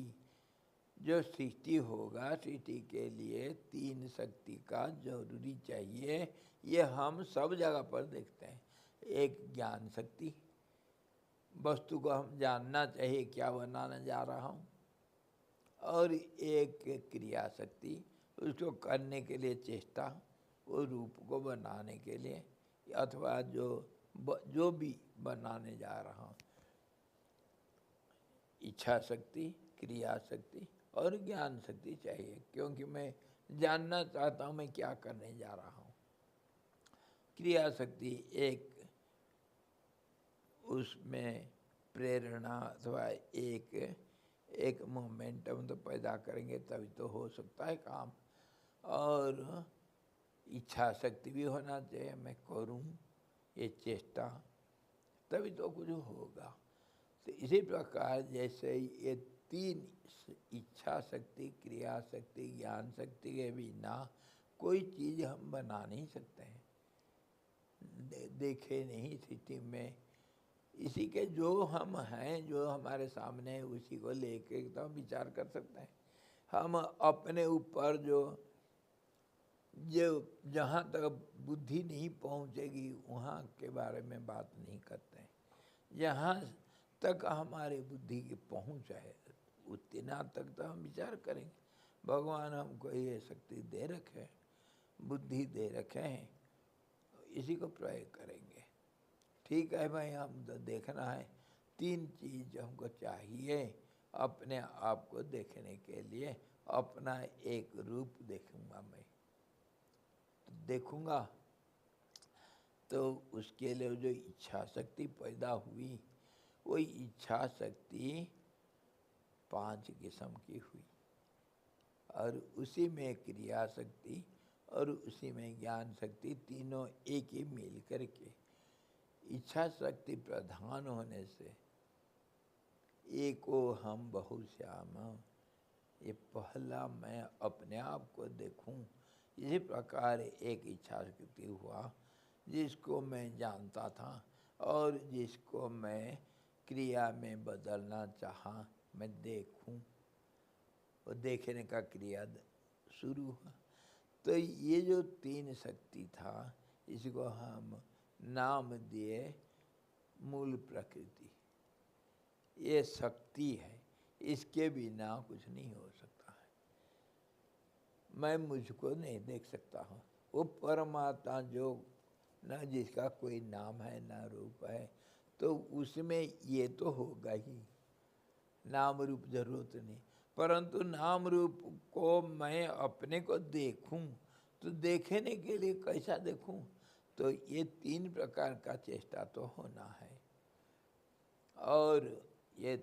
जो सृष्टि होगा, सृष्टि के लिए 3 शक्ति का जरूरी चाहिए, ये हम सब जगह पर देखते हैं। एक ज्ञान शक्ति, वस्तु को हम जानना चाहिए क्या बनाने जा रहा हूँ, और एक क्रिया शक्ति, उसको करने के लिए चेष्टा, वो रूप को बनाने के लिए, अथवा जो भी बनाने जा रहा हूँ। इच्छा शक्ति, क्रिया शक्ति और ज्ञान शक्ति चाहिए, क्योंकि मैं जानना चाहता हूँ मैं क्या करने जा रहा हूँ। क्रिया शक्ति एक, उसमें प्रेरणा अथवा एक मोमेंटम तो पैदा करेंगे तभी तो हो सकता है काम। और इच्छा शक्ति भी होना चाहिए, मैं करूं, ये चेष्टा, तभी तो कुछ होगा। तो इसी प्रकार जैसे ये 3 इच्छा शक्ति, क्रिया शक्ति, ज्ञान शक्ति के बिना कोई चीज़ हम बना नहीं सकते हैं, देखे नहीं स्थिति में। इसी के जो हम हैं, जो हमारे सामने है, उसी को लेके तो हम विचार कर सकते हैं। हम अपने ऊपर जो जहाँ तक बुद्धि नहीं पहुँचेगी वहाँ के बारे में बात नहीं करते हैं। जहाँ तक हमारी बुद्धि की पहुँच है उतना तक तो हम विचार करेंगे। भगवान हमको ये शक्ति दे रखे, बुद्धि दे रखे हैं, इसी को प्रयोग करेंगे। ठीक है भाई, हम तो देखना है, 3 चीज़ हमको चाहिए अपने आप को देखने के लिए। अपना एक रूप देखूंगा मैं, तो देखूंगा तो उसके लिए जो इच्छा शक्ति पैदा हुई, वो इच्छा शक्ति 5 किस्म की हुई, और उसी में क्रिया शक्ति और उसी में ज्ञान शक्ति, तीनों एक ही मिल करके इच्छा शक्ति प्रधान होने से एको हम बहुश्याम, ये पहला मैं अपने आप को देखूं, इसी प्रकार एक इच्छा शक्ति हुआ जिसको मैं जानता था और जिसको मैं क्रिया में बदलना चाहा, मैं देखूं, वो देखने का क्रिया शुरू हुआ। तो ये जो तीन शक्ति था इसको हम नाम दिए मूल प्रकृति। ये शक्ति है, इसके बिना कुछ नहीं हो सकता है। मैं मुझको नहीं देख सकता हूँ, वो परमात्मा जो न जिसका कोई नाम है न रूप है, तो उसमें ये तो होगा ही, नाम रूप जरूरत नहीं। परंतु नाम रूप को मैं अपने को देखूं, तो देखने के लिए कैसा देखूं, तो ये तीन प्रकार का चेष्टा तो होना है। और ये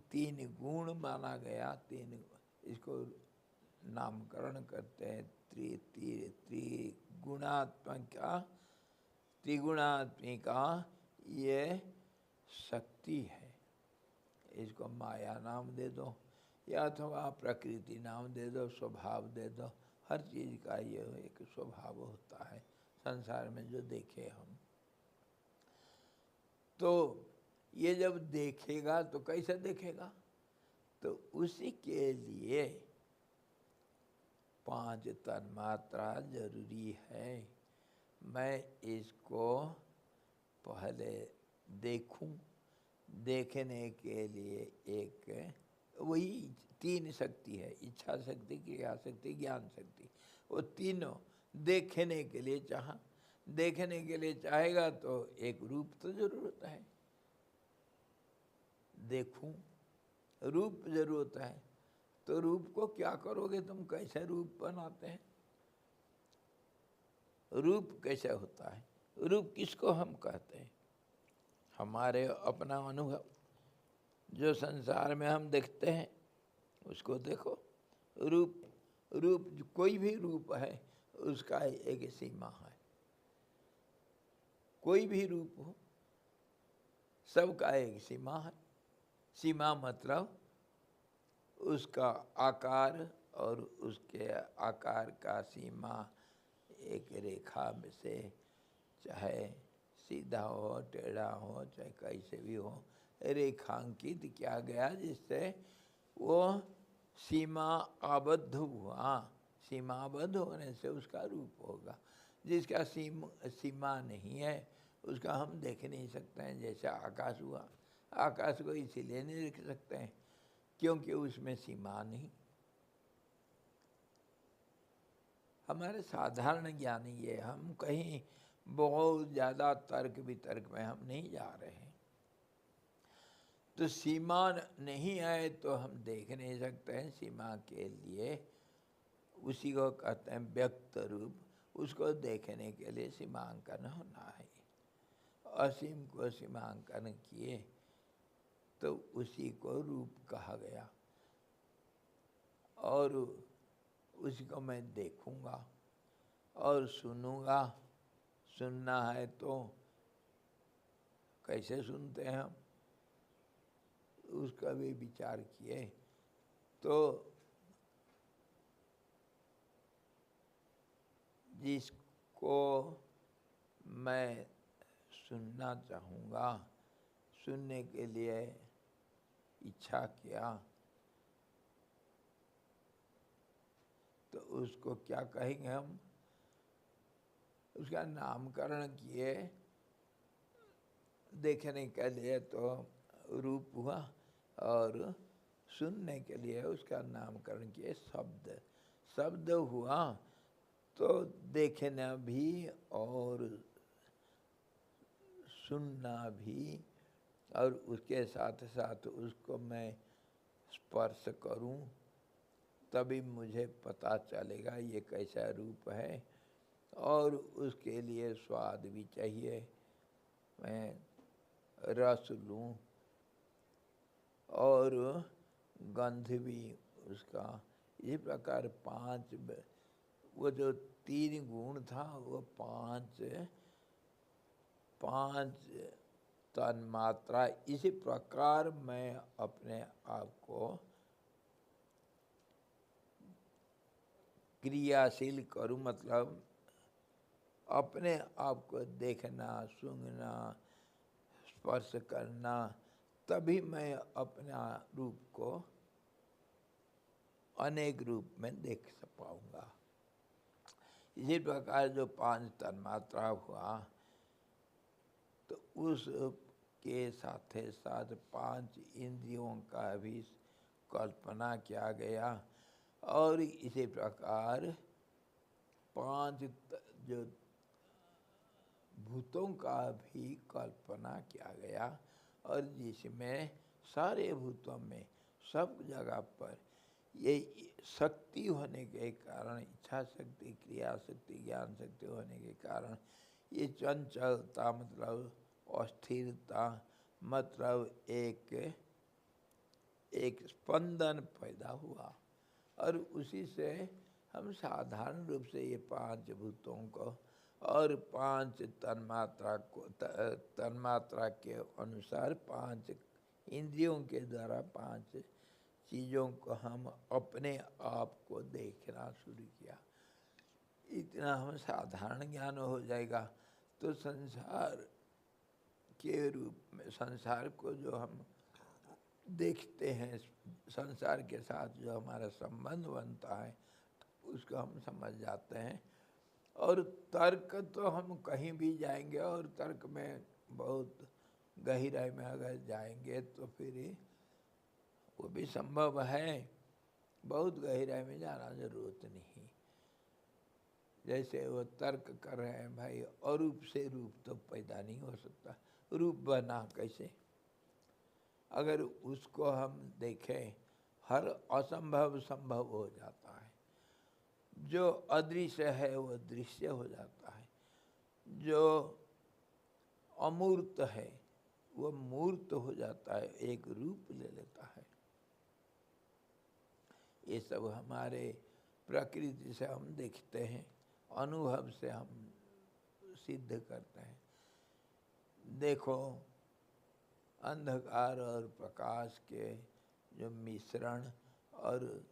तीन गुण माना गया, तीन इसको नामकरण करते हैं त्रिगुणात्मिका ये शक्ति है। इसको माया नाम दे दो या अथवा प्रकृति नाम दे दो, स्वभाव दे दो, हर चीज़ का ये एक स्वभाव होता है संसार में जो देखे हम। तो ये जब देखेगा तो कैसे देखेगा, तो उसी के लिए 5 तन्मात्रा जरूरी है। मैं इसको पहले देखूं, देखने के लिए एक वही तीन शक्ति है, इच्छा शक्ति, क्रिया शक्ति, ज्ञान शक्ति, वो तीनों देखने के लिए चाहा। देखने के लिए चाहेगा तो एक रूप तो जरूरत है, देखूं, रूप जरूरत है। तो रूप को क्या करोगे तुम, कैसे रूप बनाते हैं, रूप कैसे होता है, रूप किसको हम कहते हैं, हमारे अपना अनुभव जो संसार में हम देखते हैं उसको देखो। रूप कोई भी रूप है उसका एक सीमा है, कोई भी रूप हो सबका एक सीमा है। सीमा मतलब उसका आकार, और उसके आकार का सीमा एक रेखा में से, चाहे सीधा हो, टेढ़ा हो, चाहे कैसे भी हो, रेखांकित किया गया, जिससे वो सीमा आबद्ध हुआ। सीमाबद्ध होने से उसका रूप होगा। जिसका सीमा नहीं है उसका हम देख नहीं सकते हैं। जैसे आकाश हुआ, आकाश को इसीलिए नहीं देख सकते हैं क्योंकि उसमें सीमा नहीं। हमारे साधारण ज्ञानी ये, हम कहीं बहुत ज़्यादा तर्क वितर्क में हम नहीं जा रहे हैं। तो सीमा नहीं आए तो हम देख नहीं सकते हैं। सीमा के लिए उसी को कहते हैं व्यक्त रूप, उसको देखने के लिए सीमांकन होना है। असीम को सीमांकन किए तो उसी को रूप कहा गया। और उसी को मैं देखूंगा और सुनूंगा। सुनना है तो कैसे सुनते हैं हम, उसका भी विचार किए। तो जिसको मैं सुनना चाहूँगा, सुनने के लिए इच्छा किया, तो उसको क्या कहेंगे हम, उसका नामकरण किए। देखने के लिए तो रूप हुआ, और सुनने के लिए उसका नामकरण किए शब्द। शब्द हुआ तो देखना भी और सुनना भी, और उसके साथ साथ उसको मैं स्पर्श करूं, तभी मुझे पता चलेगा ये कैसा रूप है। और उसके लिए स्वाद भी चाहिए, मैं रस लूं, और गंध भी उसका। इस प्रकार 5, वो जो 3 गुण था वो 5 5 तन्मात्रा, इसी प्रकार मैं अपने आप को क्रियाशील करूं, मतलब अपने आप को देखना, सूंघना, स्पर्श करना, तभी मैं अपना रूप को अनेक रूप में देख पाऊंगा। इसी प्रकार जो 5 तन्मात्रा हुआ, तो उस के साथ साथ 5 इंद्रियों का भी कल्पना किया गया, और इसी प्रकार 5 जो भूतों का भी कल्पना किया गया, और जिसमें सारे भूतों में सब जगह पर ये शक्ति होने के कारण, इच्छा शक्ति, क्रिया शक्ति, ज्ञान शक्ति होने के कारण ये चंचलता, मतलब अस्थिरता, मतलब एक स्पंदन पैदा हुआ, और उसी से हम साधारण रूप से ये 5 भूतों को और 5 तन्मात्रा के अनुसार 5 इंद्रियों के द्वारा 5 चीज़ों को हम अपने आप को देखना शुरू किया। इतना हम साधारण ज्ञान हो जाएगा, तो संसार के रूप में, संसार को जो हम देखते हैं, संसार के साथ जो हमारा संबंध बनता है, उसको हम समझ जाते हैं। और तर्क तो हम कहीं भी जाएंगे, और तर्क में बहुत गहराई में अगर जाएंगे तो फिर वो भी संभव है, बहुत गहराई में जाना जरूरत नहीं। जैसे वो तर्क कर रहे हैं, भाई अरूप से रूप तो पैदा नहीं हो सकता, रूप बना कैसे? अगर उसको हम देखें, हर असंभव संभव हो जाता है। जो अदृश्य है वो दृश्य हो जाता है, जो अमूर्त है वो मूर्त हो जाता है, एक रूप ले लेता है। ये सब हमारे प्रकृति से हम देखते हैं, अनुभव से हम सिद्ध करते हैं। देखो, अंधकार और प्रकाश के जो मिश्रण और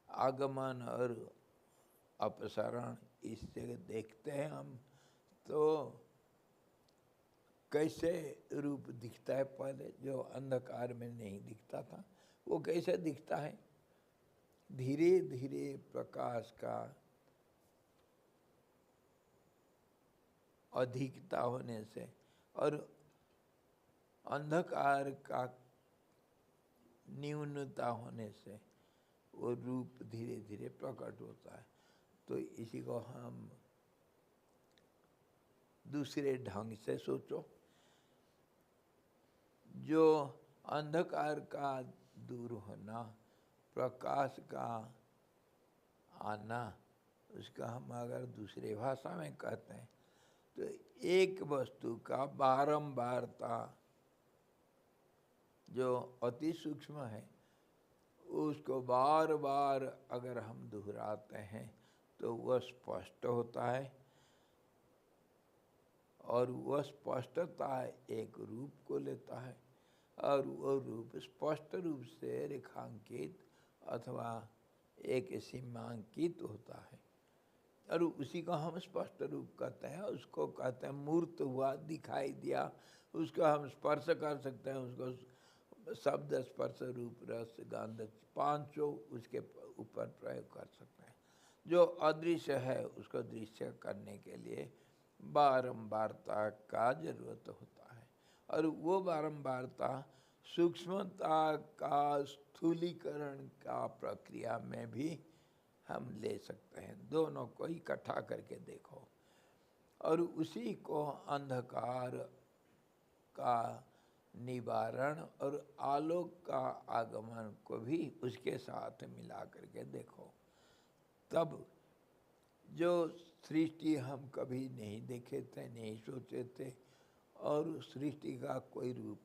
आगमन और अपसरण, इससे देखते हैं हम, तो कैसे रूप दिखता है। पहले जो अंधकार में नहीं दिखता था, वो कैसे दिखता है? धीरे धीरे प्रकाश का अधिकता होने से और अंधकार का न्यूनता होने से वो रूप धीरे धीरे प्रकट होता है। तो इसी को हम दूसरे ढंग से सोचो, जो अंधकार का दूर होना, प्रकाश का आना, उसका हम अगर दूसरे भाषा में कहते हैं तो एक वस्तु का बारंबारता जो अति सूक्ष्म है, उसको बार बार अगर हम दोहराते हैं तो वह स्पष्ट होता है, और वह स्पष्टता एक रूप को लेता है, और वह रूप स्पष्ट रूप से रेखांकित अथवा एक सीमांकित होता है, और उसी को हम स्पष्ट रूप कहते हैं। उसको कहते हैं मूर्त हुआ, दिखाई दिया, उसको हम स्पर्श कर सकते हैं, उसको शब्द, स्पर्श, रूप, रस, गंध, पांचों उसके ऊपर प्रयोग कर सकते हैं। जो अदृश्य है उसको दृश्य करने के लिए बारंबारता का जरूरत होता है, और वो बारंबारता सूक्ष्मता का स्थूलीकरण का प्रक्रिया में भी हम ले सकते हैं। दोनों को इकट्ठा करके देखो, और उसी को अंधकार का निवारण और आलोक का आगमन को भी उसके साथ मिला करके देखो। तब जो सृष्टि हम कभी नहीं देखे थे, नहीं सोचे थे, और सृष्टि का कोई रूप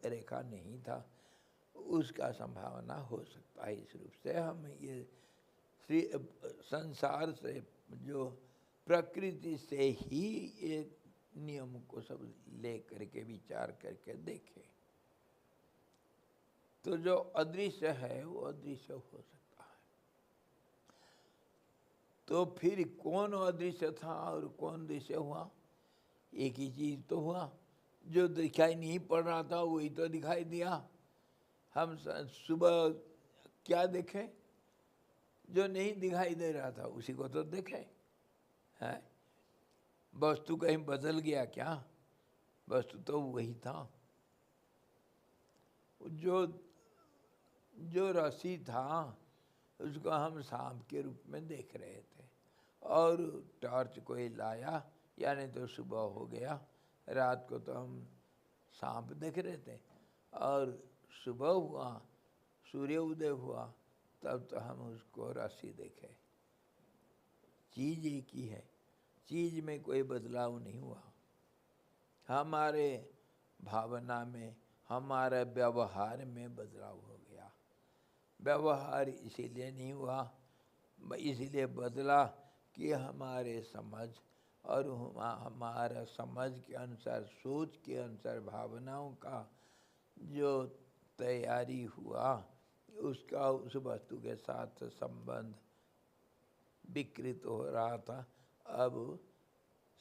रेखा नहीं था, उसका संभावना हो सकता है। इस रूप से हम ये संसार से, जो प्रकृति से ही ये नियम को सब ले करके विचार करके देखे तो जो अदृश्य है वो अदृश्य हो सकता है। तो फिर कौन अदृश्य था और कौन दृश्य हुआ? एक ही चीज तो हुआ, जो दिखाई नहीं पड़ रहा था वही तो दिखाई दिया। हम सुबह क्या देखे? जो नहीं दिखाई दे रहा था उसी को तो देखे है। वस्तु कहीं बदल गया क्या? वस्तु तो वही था। जो रस्सी था उसको हम सांप के रूप में देख रहे थे और टॉर्च कोई लाया, यानी तो सुबह हो गया, रात को तो हम सांप देख रहे थे और सुबह हुआ, सूर्य उदय हुआ, तब तो हम उसको रस्सी देखे। चीज एक ही है, चीज में कोई बदलाव नहीं हुआ। हमारे भावना में, हमारे व्यवहार में बदलाव हो गया। व्यवहार इसीलिए नहीं हुआ, इसीलिए बदला कि हमारे समझ और हमारा समझ के अनुसार, सोच के अनुसार भावनाओं का जो तैयारी हुआ, उसका उस वस्तु के साथ संबंध विकृत हो रहा था, अब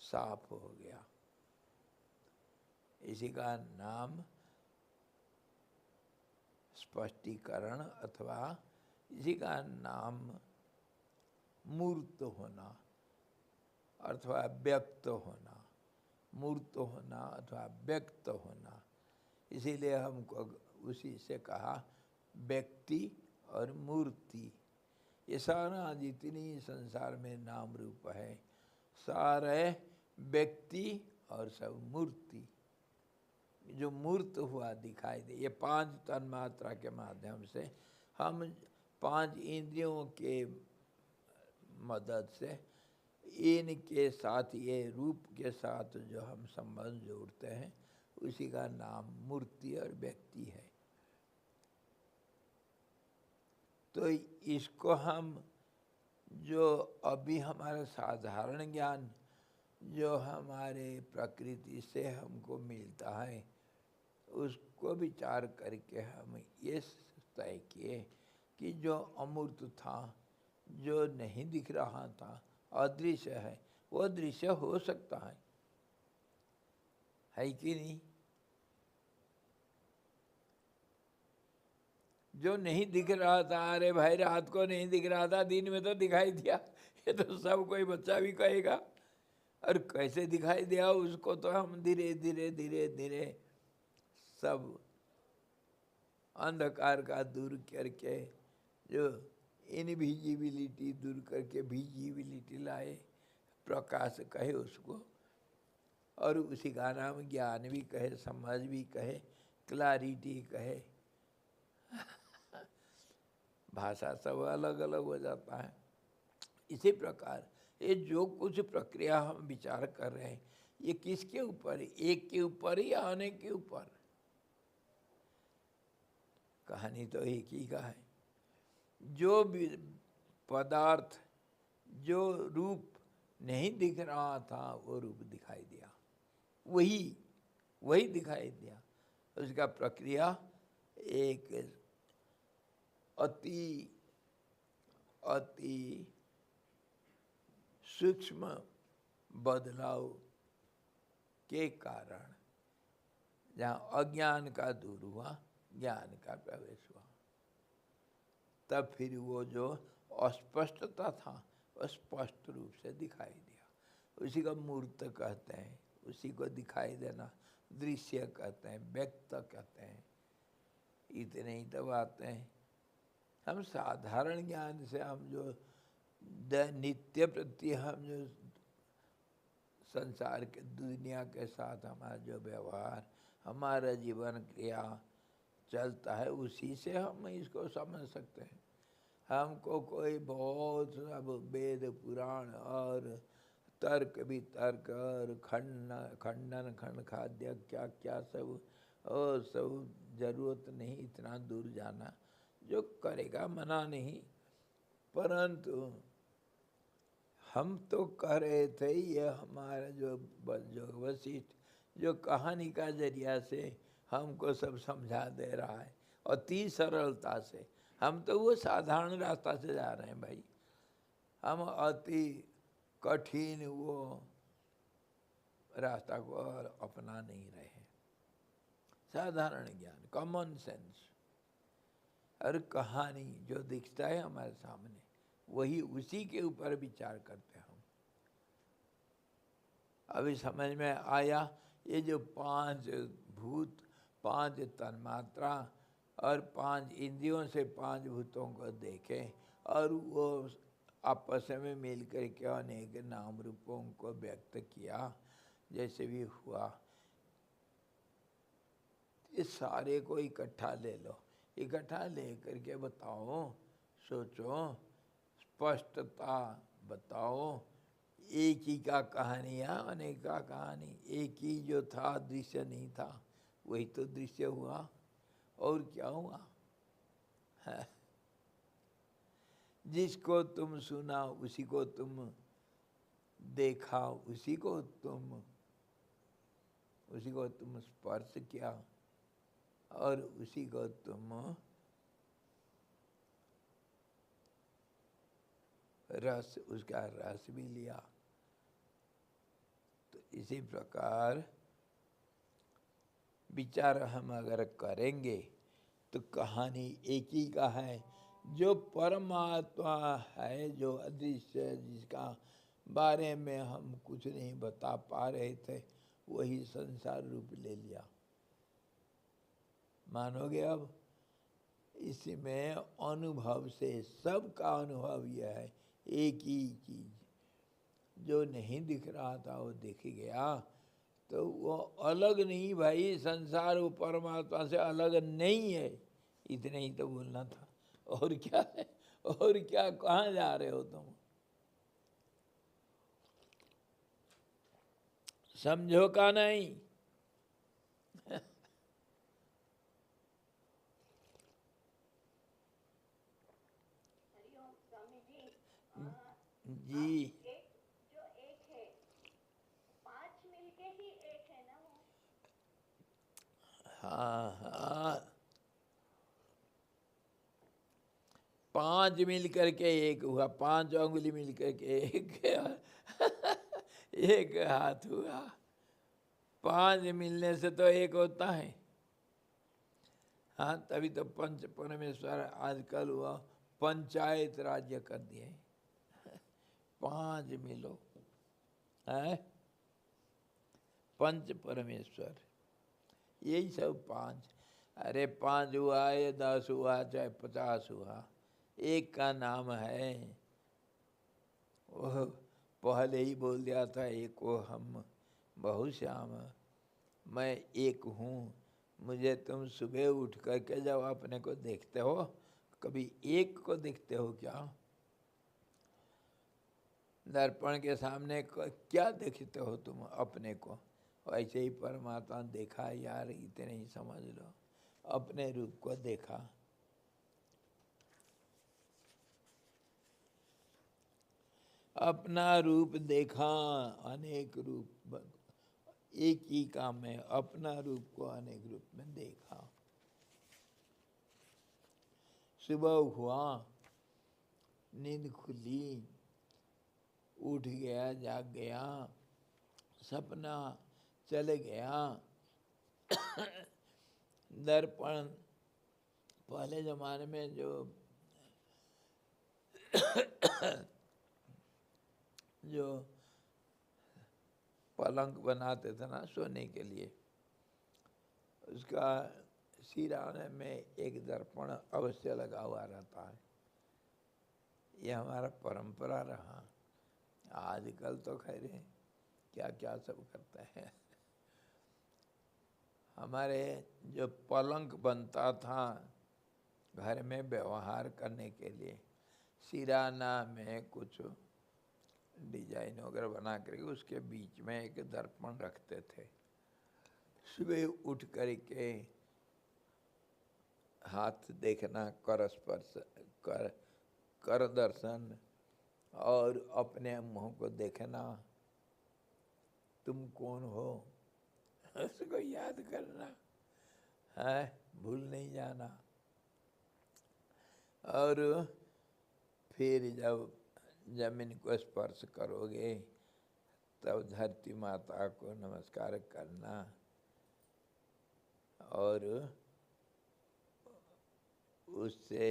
साफ हो गया। इसी का नाम स्पष्टीकरण अथवा इसी का नाम मूर्त होना अथवा व्यक्त होना, मूर्त होना अथवा व्यक्त होना। इसीलिए हमको उसी से कहा व्यक्ति और मूर्ति। ये सारा जितनी संसार में नाम रूप है सारे व्यक्ति और सब मूर्ति। जो मूर्त हुआ दिखाई दे, ये 5 तन्मात्रा के माध्यम से हम 5 इंद्रियों के मदद से इनके साथ, ये रूप के साथ जो हम संबंध जोड़ते हैं, उसी का नाम मूर्ति और व्यक्ति है। तो इसको हम जो अभी हमारा साधारण ज्ञान जो हमारे प्रकृति से हमको मिलता है, उसको विचार करके हम ये तय किए कि जो अमूर्त था, जो नहीं दिख रहा था, अदृश्य है, वो दृश्य हो सकता है कि नहीं? जो नहीं दिख रहा था, अरे भाई रात को नहीं दिख रहा था, दिन में तो दिखाई दिया, ये तो सब कोई बच्चा भी कहेगा। और कैसे दिखाई दिया उसको तो हम धीरे धीरे धीरे धीरे सब अंधकार का दूर करके, जो इनविजिबिलिटी दूर करके विजिबिलिटी लाए, प्रकाश कहे उसको, और उसी का नाम ज्ञान भी कहे, समझ भी कहे, क्लैरिटी कहे। भाषा सब अलग अलग हो जाता है। इसी प्रकार ये जो कुछ प्रक्रिया हम विचार कर रहे हैं, ये किसके ऊपर है? एक के ऊपर या अनेक के ऊपर? कहानी तो एक ही का है। जो पदार्थ, जो रूप नहीं दिख रहा था, वो रूप दिखाई दिया, वही दिखाई दिया। उसका प्रक्रिया एक अति सूक्ष्म बदलाव के कारण, जहाँ अज्ञान का दूर हुआ, ज्ञान का प्रवेश हुआ, तब फिर वो जो अस्पष्टता था स्पष्ट रूप से दिखाई दिया। उसी को मूर्त कहते हैं, उसी को दिखाई देना दृश्य कहते हैं, व्यक्त कहते हैं। इतने ही तो बातें हैं। हम साधारण ज्ञान से हम जो नित्य प्रति हम जो संसार के दुनिया के साथ हमारा जो व्यवहार, हमारा जीवन क्रिया चलता है, उसी से हम इसको समझ सकते हैं। हमको कोई बहुत सब वेद पुराण और तर्क वितर्क और खंडन खंड खाद्य क्या क्या सब और सब जरूरत नहीं इतना दूर जाना। जो करेगा मना नहीं, परंतु हम तो कह रहे थे ये हमारा जो वशिष्ठ जो कहानी का जरिया से हमको सब समझा दे रहा है, अति सरलता से। हम तो वो साधारण रास्ता से जा रहे हैं भाई, हम अति कठिन वो रास्ता को अपना नहीं रहे हैं। साधारण ज्ञान, कॉमन सेंस, और कहानी जो दिखता है हमारे सामने वही, उसी के ऊपर विचार करते हैं हम। अभी समझ में आया ये जो 5 भूत, 5 तन्मात्रा और 5 इंद्रियों से 5 भूतों को देखें और वो आपस में मिल कर के अनेक नाम रूपों को व्यक्त किया, जैसे भी हुआ। इस सारे को इकट्ठा ले लो, इकट्ठा ले करके बताओ, सोचो, स्पष्टता बताओ। एक ही का कहानी या अनेक का कहानी, एक ही जो था दृश्य नहीं था, वही तो दृश्य हुआ, और क्या हुआ है? जिसको तुम सुना उसी को तुम देखा, उसी को तुम स्पर्श किया, और उसी को तुम रस, उसका रस भी लिया। तो इसी प्रकार विचार हम अगर करेंगे तो कहानी एक ही का है। जो परमात्मा है, जो अदृश्य, जिसका बारे में हम कुछ नहीं बता पा रहे थे, वही संसार रूप ले लिया। मानोगे? अब इसमें अनुभव से सबका अनुभव यह है, एक ही चीज जो नहीं दिख रहा था वो दिख गया, तो वो अलग नहीं भाई, संसार वो परमात्मा से अलग नहीं है। इतने ही तो बोलना था, और क्या है? और क्या, कहाँ जा रहे हो तुम? समझो का नहीं? हरिओम स्वामी जी। जी, एक जो एक है, 5 मिलके ही एक है ना वो? हाँ हाँ, 5 मिल करके एक हुआ, 5 अंगुली मिल करके एक एक हाथ हुआ। 5 मिलने से तो एक होता है। हाँ, तभी तो पंच परमेश्वर आजकल हुआ पंचायत राज्य कर दिए। 5 मिलो है, पंच परमेश्वर, यही सब 5। अरे 5 हुआ या 10 हुआ चाहे 50 हुआ, एक का नाम है। वो पहले ही बोल दिया था, एक को हम बहुश्याम, मैं एक हूँ। मुझे तुम सुबह उठ करके जब अपने को देखते हो, कभी एक को देखते हो क्या? दर्पण के सामने क्या देखते हो तुम अपने को? ऐसे ही परमात्मा देखा यार, इतने ही समझ लो, अपने रूप को देखा। अपना रूप देखा, अनेक रूप, एक ही काम में अपना रूप को अनेक रूप में देखा। सुबह हुआ, नींद खुली, उठ गया, जाग गया, सपना चले गया। दर्पण, पहले जमाने में जो पलंग बनाते थे ना सोने के लिए, उसका सिराने में एक दर्पण अवश्य लगा हुआ रहता है। ये हमारा परंपरा रहा। आजकल तो खैर क्या क्या सब करते हैं। हमारे जो पलंग बनता था घर में व्यवहार करने के लिए, सिराना में कुछ डिजाइन वगैरह बना करके उसके बीच में एक दर्पण रखते थे। सुबह उठ करके हाथ देखना, कर स्पर्श, कर दर्शन, और अपने मुंह को देखना, तुम कौन हो उसको याद करना है, भूल नहीं जाना। और फिर जब जमीन को स्पर्श करोगे तब धरती माता को नमस्कार करना और उससे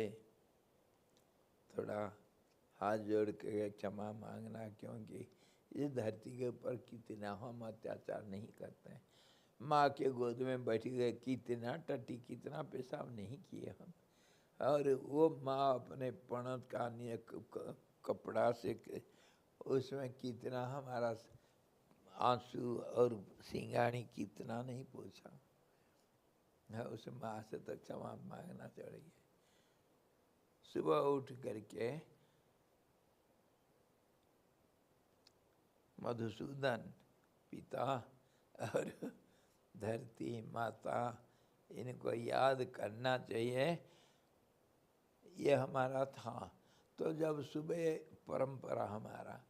थोड़ा हाथ जोड़ के क्षमा मांगना, क्योंकि इस धरती के ऊपर कितना हम अत्याचार नहीं करते हैं। माँ के गोद में बैठ गए, कितना टट्टी कितना पेशाब नहीं किए हम, और वो माँ अपने पणत का कपड़ा से उसमें कितना हमारा आंसू और सिंगानी कितना नहीं पूछा है। उस माँ से तो क्षमा मांगना चाहिए। सुबह उठ करके मधुसूदन पिता और धरती माता, इनको याद करना चाहिए। ये हमारा था। तो जब सुबह परंपरा हमारा,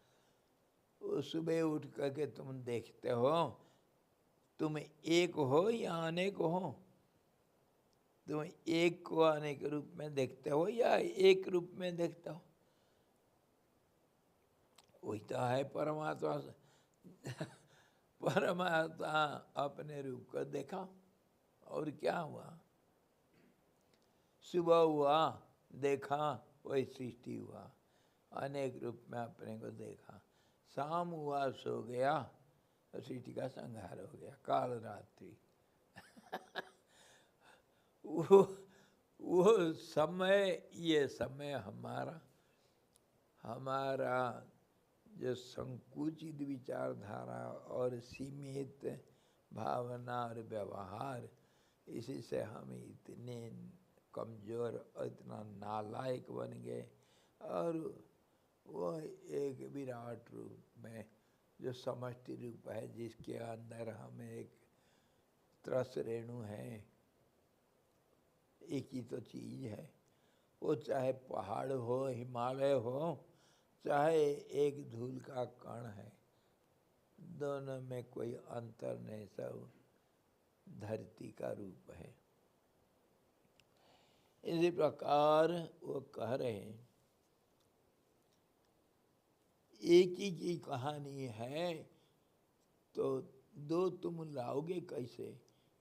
वो सुबह उठ करके तुम देखते हो, तुम एक हो या अनेक हो? तुम एक को अनेक रूप में देखते हो या एक रूप में देखते हो? वही तो है परमात्मा। परमात्मा अपने रूप को देखा और क्या हुआ? सुबह हुआ देखा, वही सृष्टि हुआ, अनेक रूप में अपने को देखा। शाम हुआ सो गया, सृष्टि का संहार हो गया, काल रात्रि। वो समय, ये समय हमारा जो संकुचित विचारधारा और सीमित भावना और व्यवहार, इसी से हम इतने कमज़ोर और इतना नालायक बन गए। और वो एक विराट रूप में जो समष्टि रूप है, जिसके अंदर हम एक त्रस रेणु है, एक ही तो चीज़ है। वो चाहे पहाड़ हो, हिमालय हो, चाहे एक धूल का कण है, दोनों में कोई अंतर नहीं, सब धरती का रूप है। इसी प्रकार वो कह रहे हैं, एक ही की कहानी है तो दो तुम लाओगे कैसे?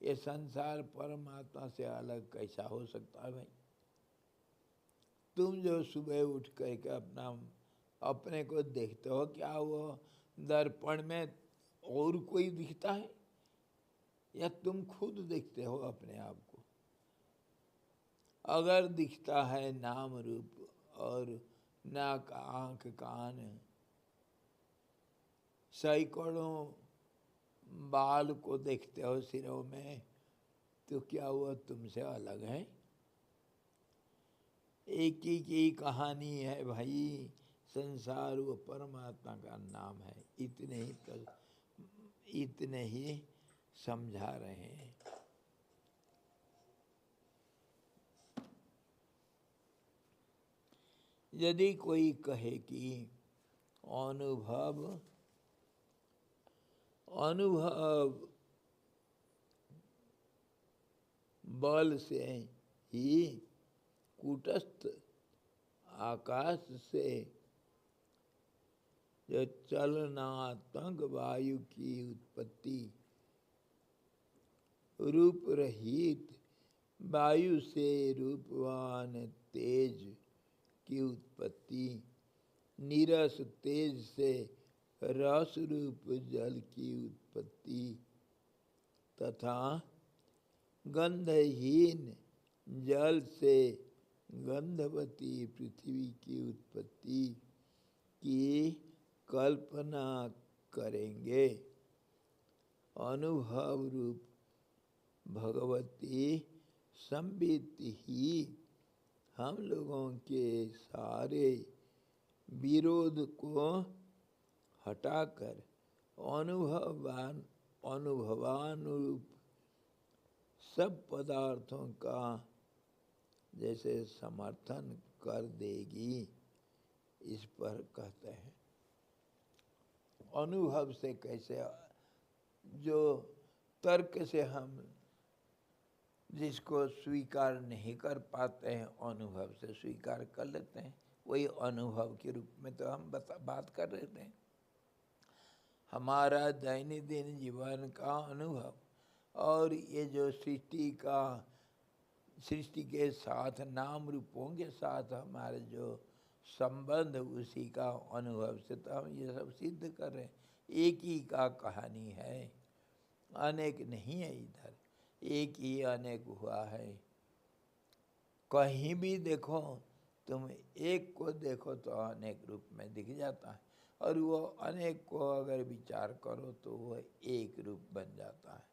ये संसार परमात्मा से अलग कैसा हो सकता है भाई? तुम जो सुबह उठ करके अपने को देखते हो, क्या वो दर्पण में और कोई दिखता है या तुम खुद देखते हो अपने आप को? अगर दिखता है नाम रूप और नाक आँख कान सैकड़ों बाल को देखते हो सिरों में, तो क्या वो तुमसे अलग है? एक ही की कहानी है भाई, संसार वो परमात्मा का नाम है। इतने ही समझा रहे हैं। यदि कोई कहे कि अनुभव बल से ही कूटस्थ आकाश से जो चलनात्मक वायु की उत्पत्ति, रूप रहित वायु से रूपवान तेज की उत्पत्ति, नीरस तेज से रस रूप जल की उत्पत्ति तथा गंधहीन जल से गंधवती पृथ्वी की उत्पत्ति की कल्पना करेंगे। अनुभव रूप भगवती संबित ही हम लोगों के सारे विरोध को हटाकर अनुभवानुरूप सब पदार्थों का जैसे समर्थन कर देगी, इस पर कहते हैं। अनुभव से कैसे, जो तर्क से हम जिसको स्वीकार नहीं कर पाते हैं अनुभव से स्वीकार कर लेते हैं, वही अनुभव के रूप में तो हम बात कर रहे थे। हमारा दैनंदिन जीवन का अनुभव और ये जो सृष्टि के साथ नाम रूपों के साथ हमारे जो संबंध, उसी का अनुभव से तो हम ये सब सिद्ध कर रहे हैं। एक ही का कहानी है, अनेक नहीं है। इधर एक ही अनेक हुआ है। कहीं भी देखो तुम, एक को देखो तो अनेक रूप में दिख जाता है, और वो अनेक को अगर विचार करो तो वो एक रूप बन जाता है।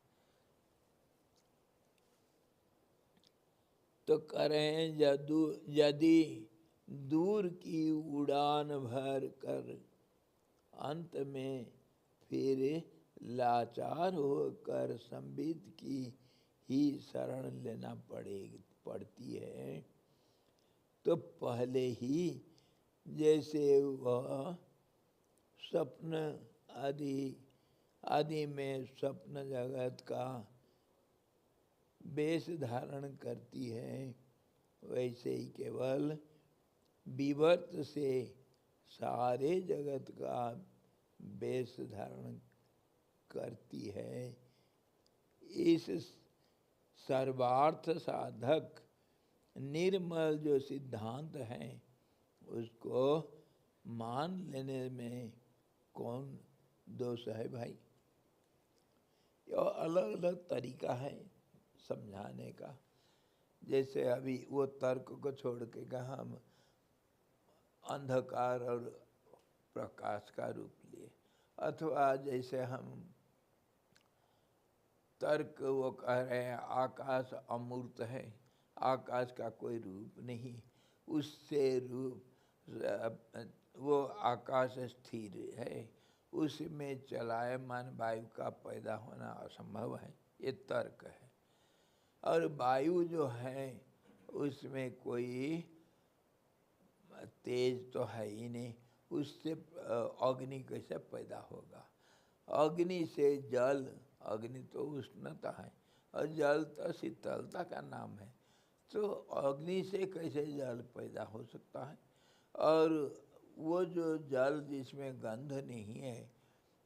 तो करें यदि दूर की उड़ान भर कर अंत में फिर लाचार होकर संबित की ही शरण लेना पड़ती है, तो पहले ही जैसे वह स्वप्न आदि में स्वप्न जगत का वेश धारण करती है, वैसे ही केवल विवर्त से सारे जगत का वेश धारण करती है। इस सर्वार्थ साधक निर्मल जो सिद्धांत है उसको मान लेने में कौन दोष है भाई? ये अलग अलग तरीका है समझाने का। जैसे अभी वो तर्क को छोड़ के कहा हम अंधकार और प्रकाश का रूप लिए, अथवा जैसे हम तर्क वो कह रहे हैं आकाश अमूर्त है, आकाश का कोई रूप नहीं, उससे रूप वो आकाश स्थिर है, उसमें चलायमान वायु का पैदा होना असंभव है, ये तर्क है। और वायु जो है उसमें कोई तेज तो है ही नहीं, उससे अग्नि कैसे पैदा होगा? अग्नि से जल, अग्नि तो उष्णता है और जल तो शीतलता का नाम है, तो अग्नि से कैसे जल पैदा हो सकता है? और वो जो जल जिसमें गंध नहीं है,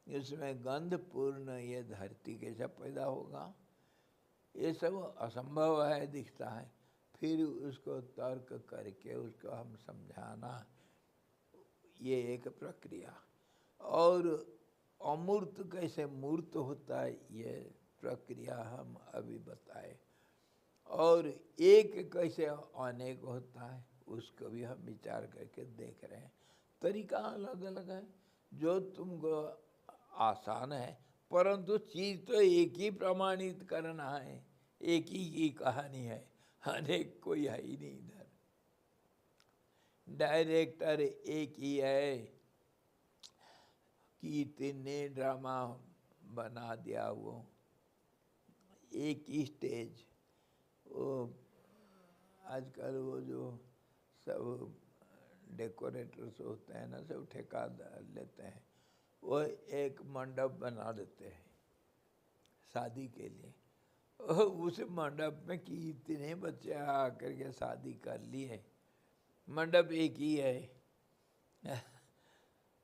इसमें गंध पूर्ण ये धरती कैसे पैदा होगा? ये सब असंभव है, दिखता है। फिर उसको तर्क करके उसको हम समझाना, ये एक प्रक्रिया। और अमूर्त कैसे मूर्त होता है, ये प्रक्रिया हम अभी बताए। और एक कैसे अनेक होता है, उसको भी हम विचार करके देख रहे हैं। तरीका अलग अलग है, जो तुमको आसान है, परंतु चीज़ तो एक ही प्रमाणित करना है, एक ही की कहानी है, अनेक कोई है ही नहीं। इधर डायरेक्टर एक ही है, कितने ड्रामा बना दिया वो, एक ही स्टेज। वो आजकल वो जो सब डेकोरेटर्स होते हैं ना, सब ठेका लेते हैं, वो एक मंडप बना देते हैं शादी के लिए। उस मंडप में कितने बच्चे आकर के शादी कर लिए, मंडप एक ही है।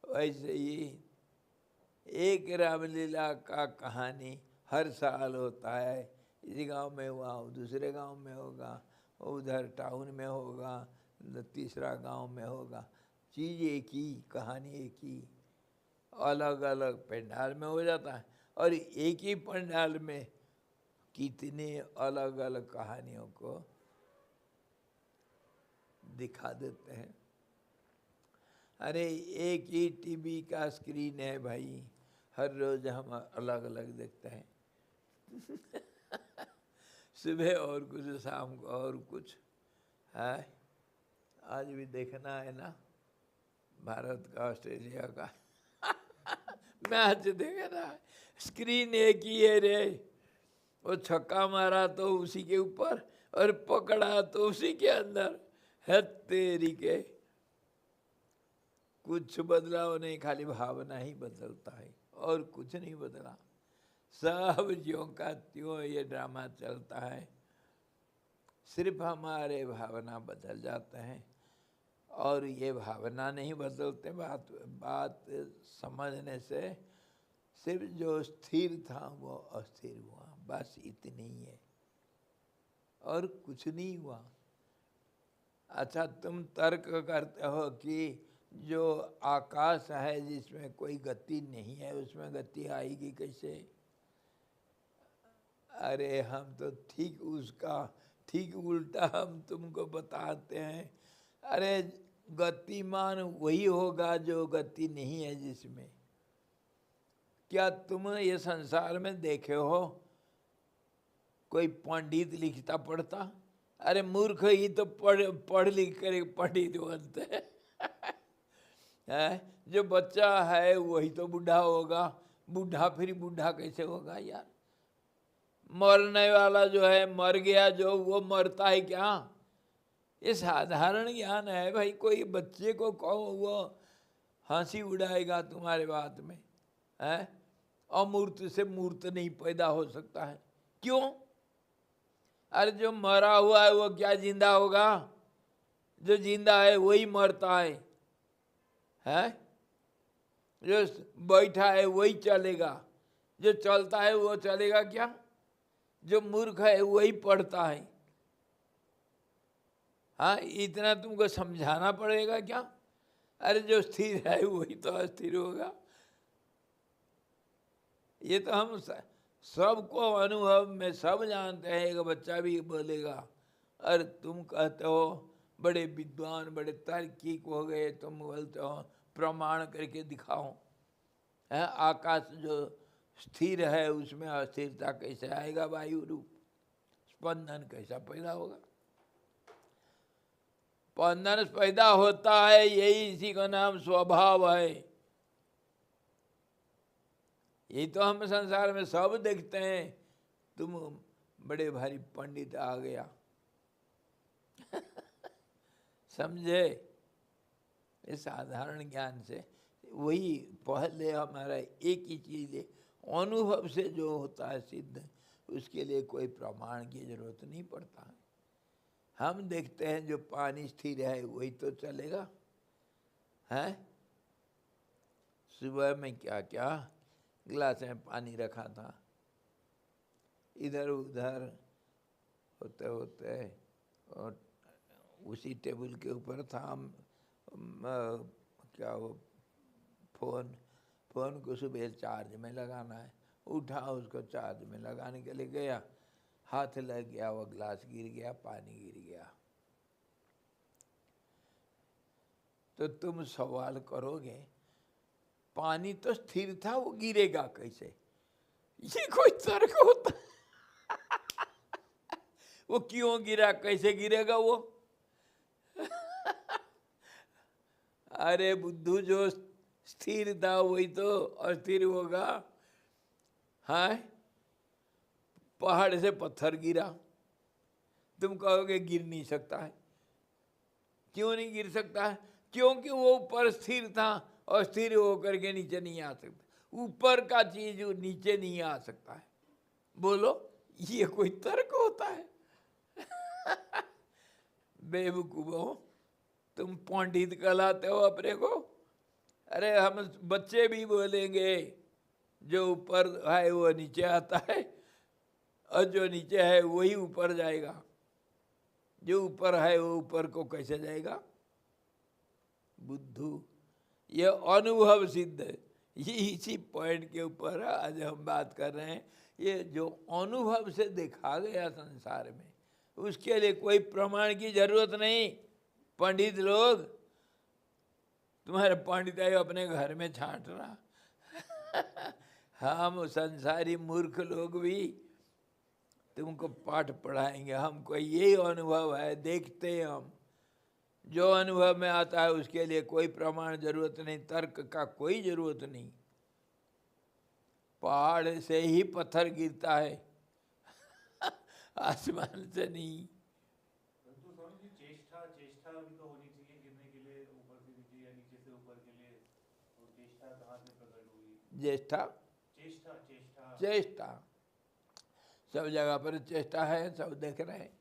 वैसे ही एक रामलीला का कहानी हर साल होता है, इसी गांव में हुआ, दूसरे गांव में होगा, उधर टाउन में होगा, तीसरा गांव में होगा, चीज़ एक ही, कहानी एक ही, अलग अलग पंडाल में हो जाता है। और एक ही पंडाल में कितने अलग अलग कहानियों को दिखा देते हैं। अरे एक ही टीवी का स्क्रीन है भाई, हर रोज हम अलग अलग देखते हैं। सुबह और कुछ, शाम को और कुछ है। आज भी देखना है ना भारत का ऑस्ट्रेलिया का मैच देखना है, स्क्रीन एक ही है रे। वो छक्का मारा तो उसी के ऊपर, और पकड़ा तो उसी के अंदर है तेरी के। कुछ बदलाव नहीं, खाली भावना ही बदलता है और कुछ नहीं बदला। सब ज्यों का त्यों ये ड्रामा चलता है, सिर्फ हमारे भावना बदल जाते हैं। और ये भावना नहीं बदलते, बात समझने से सिर्फ जो स्थिर था वो अस्थिर हुआ, बस इतनी ही है और कुछ नहीं हुआ। अच्छा, तुम तर्क करते हो कि जो आकाश है जिसमें कोई गति नहीं है, उसमें गति आएगी कैसे? अरे हम तो ठीक उसका ठीक उल्टा हम तुमको बताते हैं। अरे गतिमान वही होगा जो गति नहीं है जिसमें। क्या तुम ये संसार में देखे हो कोई पंडित लिखता पढ़ता? अरे मूर्ख ही तो पढ़ लिख कर पंडित बनते हैं। जो बच्चा है वही तो बूढ़ा होगा, बूढ़ा फिर बूढ़ा कैसे होगा यार? मरने वाला जो है मर गया, जो वो मरता है क्या? ये साधारण ज्ञान है भाई। कोई बच्चे को कहो वो हंसी उड़ाएगा तुम्हारे बात में, है? अमूर्त से मूर्त नहीं पैदा हो सकता है, क्यों? अरे जो मरा हुआ है वो क्या जिंदा होगा? जो जिंदा है वही मरता है? जो बैठा है वही चलेगा, जो चलता है वो चलेगा क्या? जो मूर्ख है वही पढ़ता है। हाँ, इतना तुमको समझाना पड़ेगा क्या? अरे जो स्थिर है वही तो अस्थिर होगा। ये तो हम सबको अनुभव में सब जानते हैं। एक बच्चा भी बोलेगा। अरे तुम कहते हो बड़े विद्वान, बड़े तार्किक हो गए, तुम बोलते हो प्रमाण करके दिखाओ। है आकाश जो स्थिर है उसमें अस्थिरता कैसे आएगा? वायु रूप स्पंदन कैसा पैदा होगा? स्पंदन पैदा होता है, यही इसी का नाम स्वभाव है। यही तो हम संसार में सब देखते हैं। तुम बड़े भारी पंडित आ गया समझे? इस साधारण ज्ञान से वही पहले हमारा एक ही चीज है, अनुभव से जो होता है सिद्ध, उसके लिए कोई प्रमाण की जरूरत नहीं पड़ता है। हम देखते हैं जो पानी स्थिर है वही तो चलेगा, है? सुबह में क्या क्या गिलास में पानी रखा था, इधर उधर होते होते और उसी टेबल के ऊपर था क्या वो फोन को सुबह चार्ज में लगाना है, उठा उसको चार्ज में लगाने के लिए गया, हाथ लग गया, वो गिलास गिर गया, पानी गिर गया। तो तुम सवाल करोगे पानी तो स्थिर था, वो गिरेगा कैसे? ये कोई तर्क होता है? वो क्यों गिरा, कैसे गिरेगा वो? अरे बुद्धू, जो स्थिर था वही तो अस्थिर होगा। हाँ, पहाड़ से पत्थर गिरा, तुम कहोगे गिर नहीं सकता है। क्यों नहीं गिर सकता है? क्योंकि वो ऊपर स्थिर था और स्थिर होकर के नीचे नहीं आ सकता। ऊपर का चीज नीचे नहीं आ सकता है। बोलो, ये कोई तर्क होता है? बेवकूफो, तुम पंडित कहलाते हो अपने को। अरे हम बच्चे भी बोलेंगे जो ऊपर है वो नीचे आता है, और जो नीचे है वही ऊपर जाएगा। जो ऊपर है वो ऊपर को कैसे जाएगा? बुद्धू, ये अनुभव सिद्ध है। ये इसी पॉइंट के ऊपर आज हम बात कर रहे हैं। ये जो अनुभव से देखा गया संसार में, उसके लिए कोई प्रमाण की जरूरत नहीं। पंडित लोग, तुम्हारे पंडित है अपने घर में छांट रहा हम संसारी मूर्ख लोग भी तुमको पाठ पढ़ाएंगे। हमको यही अनुभव है, देखते हैं हम। जो अनुभव में आता है उसके लिए कोई प्रमाण जरूरत नहीं, तर्क का कोई जरूरत नहीं। पहाड़ से ही पत्थर गिरता है आसमान से नहीं। चेष्टा भी तो होनी चाहिए गिरने के लिए, ऊपर से नीचे या नीचे से ऊपर के लिए। चेष्टा कहाँ से प्रकट हुई? ज्येष्ठा चेष्टा चेष्टा चेष्टा, सब जगह पर चेष्टा है, सब देख रहे हैं।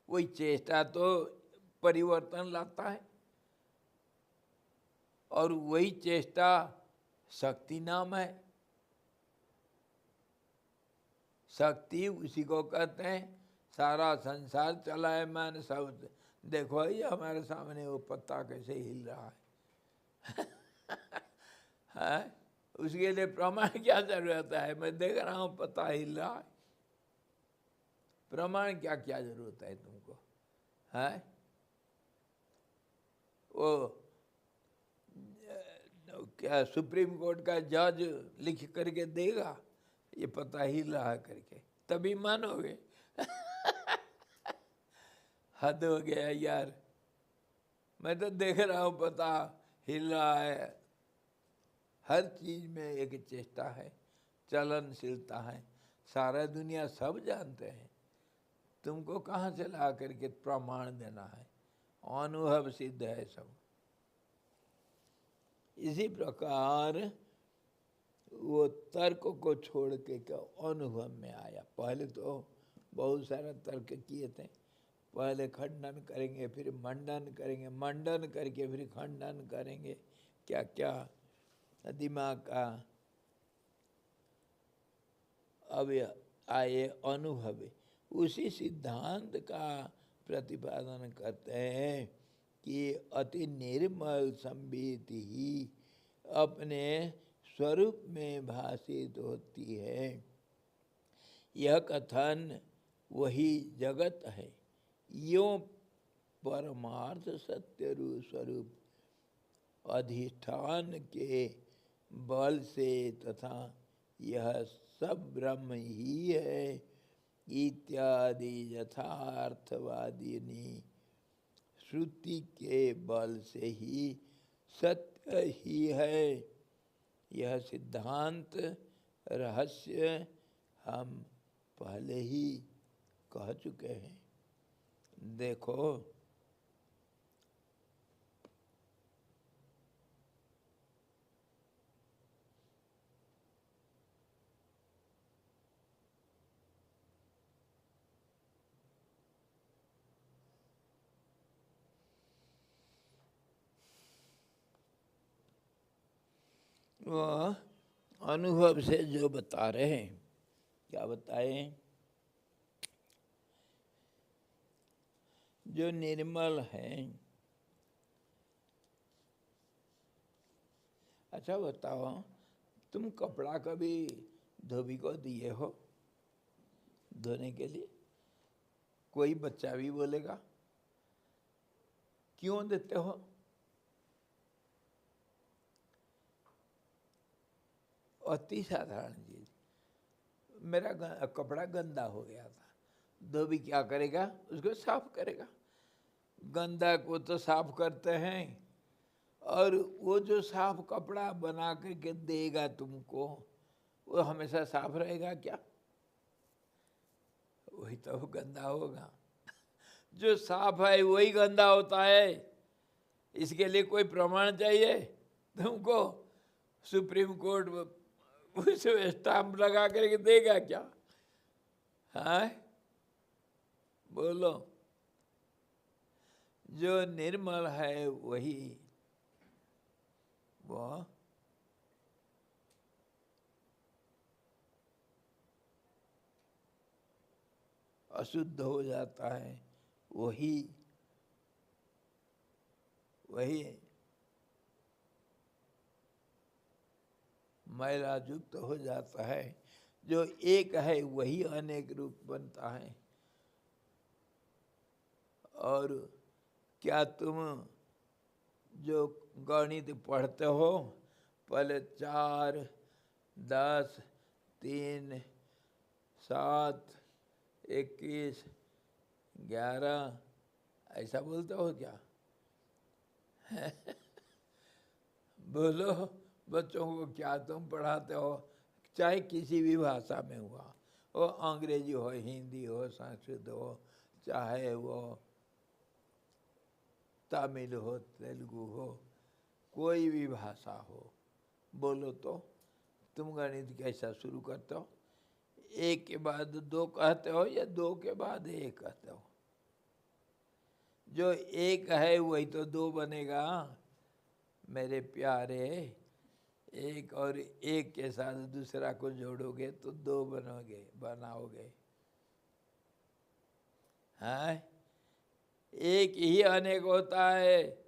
वही चेष्टा तो परिवर्तन लाता है, और वही चेष्टा शक्ति नाम है। शक्ति उसी को कहते हैं। सारा संसार चला है, मैंने सब देखो, ये हमारे सामने वो पत्ता कैसे हिल रहा है उसके लिए प्रमाण क्या जरूरत है? मैं देख रहा हूँ पत्ता हिल रहा है, प्रमाण क्या क्या जरूरत है तुमको? है वो क्या सुप्रीम कोर्ट का जज लिख करके देगा ये पता हिल रहा है करके, तभी मानोगे? हद हो गया यार, मैं तो देख रहा हूँ पता हिल रहा है। हर चीज में एक चेष्टा है, चलनशीलता है, सारा दुनिया सब जानते हैं। तुमको कहाँ से ला करके प्रमाण देना है? अनुभव सिद्ध है सब। इसी प्रकार वो तर्क को छोड़ के क्या अनुभव में आया। पहले तो बहुत सारा तर्क किए थे, पहले खंडन करेंगे, फिर मंडन करेंगे, मंडन करके फिर खंडन करेंगे, क्या क्या दिमाग का। अब आए अनुभव, उसी सिद्धांत का प्रतिपादन करते हैं कि अति निर्मल संबित ही अपने स्वरूप में भाषित होती है। यह कथन वही जगत है, यों परमार्थ सत्य रूप स्वरूप अधिष्ठान के बल से तथा यह सब ब्रह्म ही है इत्यादि यथार्थवादिनी श्रुति के बल से ही सत्य ही है। यह सिद्धांत रहस्य हम पहले ही कह चुके हैं। देखो, वह अनुभव से जो बता रहे हैं, क्या बताएं? जो निर्मल है। अच्छा बताओ, तुम कपड़ा कभी धोबी को दिए हो धोने के लिए? कोई बच्चा भी बोलेगा क्यों देते हो? अति साधारण चीज। मेरा कपड़ा गंदा हो गया था, धोबी क्या करेगा? उसको साफ करेगा। गंदा को तो साफ करते हैं, और वो जो साफ कपड़ा बना करके देगा तुमको, वो हमेशा साफ रहेगा क्या? वही तो गंदा होगा। जो साफ है वही गंदा होता है। इसके लिए कोई प्रमाण चाहिए तुमको? सुप्रीम कोर्ट उस स्टाम्प लगा करके देगा क्या? हाँ बोलो। जो निर्मल है वही वो अशुद्ध हो जाता है, वही वही मैला युक्त हो जाता है। जो एक है वही अनेक रूप बनता है। और क्या तुम जो गणित पढ़ते हो, पहले 4, 10, 3, 7, 21, 11 ऐसा बोलते हो क्या? बोलो, बच्चों को क्या तुम पढ़ाते हो? चाहे किसी भी भाषा में हुआ, वो अंग्रेजी हो, हिंदी हो, संस्कृत हो, चाहे वो तमिल हो, तेलुगु हो, कोई भी भाषा हो, बोलो तो तुम गणित कैसा शुरू करते हो? एक के बाद दो कहते हो या दो के बाद एक कहते हो? जो एक है वही तो दो बनेगा मेरे प्यारे। एक और एक के साथ दूसरा को जोड़ोगे तो दो बनाओगे। हाँ, एक ही अनेक होता है।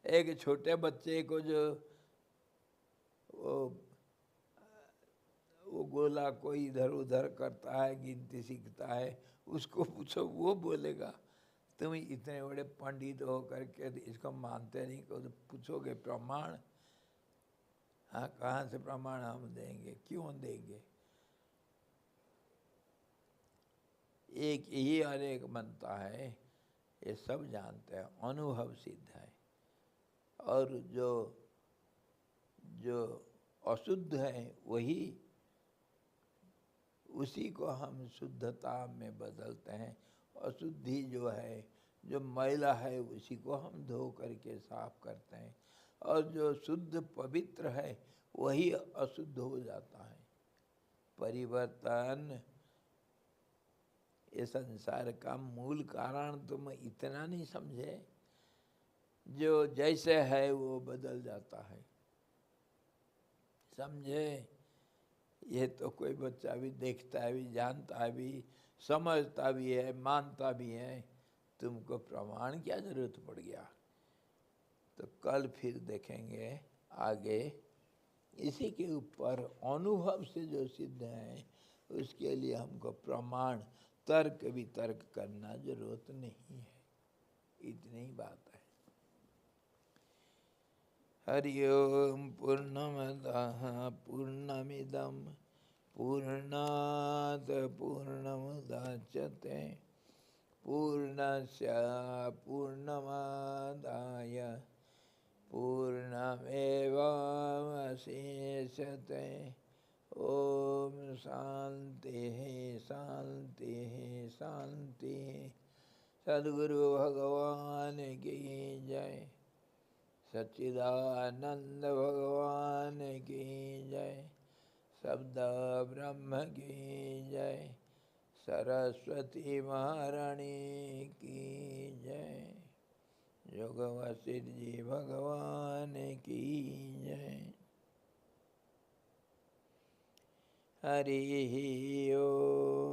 एक छोटे बच्चे को जो वो गोला को इधर उधर करता है, गिनती सीखता है, उसको पूछो वो बोलेगा। तुम इतने बड़े पंडित हो करके इसको मानते नहीं, को पूछोगे प्रमाण? हाँ, कहाँ से प्रमाण हम देंगे, क्यों देंगे? एक ही अनेक बनता है, ये सब जानते हैं, अनुभव सिद्ध है। और जो जो अशुद्ध है वही, उसी को हम शुद्धता में बदलते हैं। अशुद्धि जो है, जो मैला है, उसी को हम धो करके साफ करते हैं। और जो शुद्ध पवित्र है वही अशुद्ध हो जाता है। परिवर्तन ये संसार का मूल कारण तुम इतना नहीं समझे? जो जैसे है वो बदल जाता है, समझे? ये तो कोई बच्चा भी देखता है, भी जानता है, भी समझता भी है, मानता भी है। तुमको प्रमाण क्या जरूरत पड़ गया? तो कल फिर देखेंगे आगे। इसी के ऊपर अनुभव से जो सिद्ध है उसके लिए हमको प्रमाण, तर्क वितर्क करना जरूरत नहीं है। इतनी ही बात है। हरि ओम। पूर्णमदः पूर्णमिदं पूर्णात् पूर्णमुदच्यते पूर्णस्य पूर्णमादाय पूर्णमेवावशिष्यते। ओम शांति शांति शांति। सद्गुरु भगवान की जय। सच्चिदानंद भगवान की जय। शब्द ब्रह्म की जय। सरस्वती महारानी की जय। योग वशिष्ठ जी भगवान की जय। हरि ओम।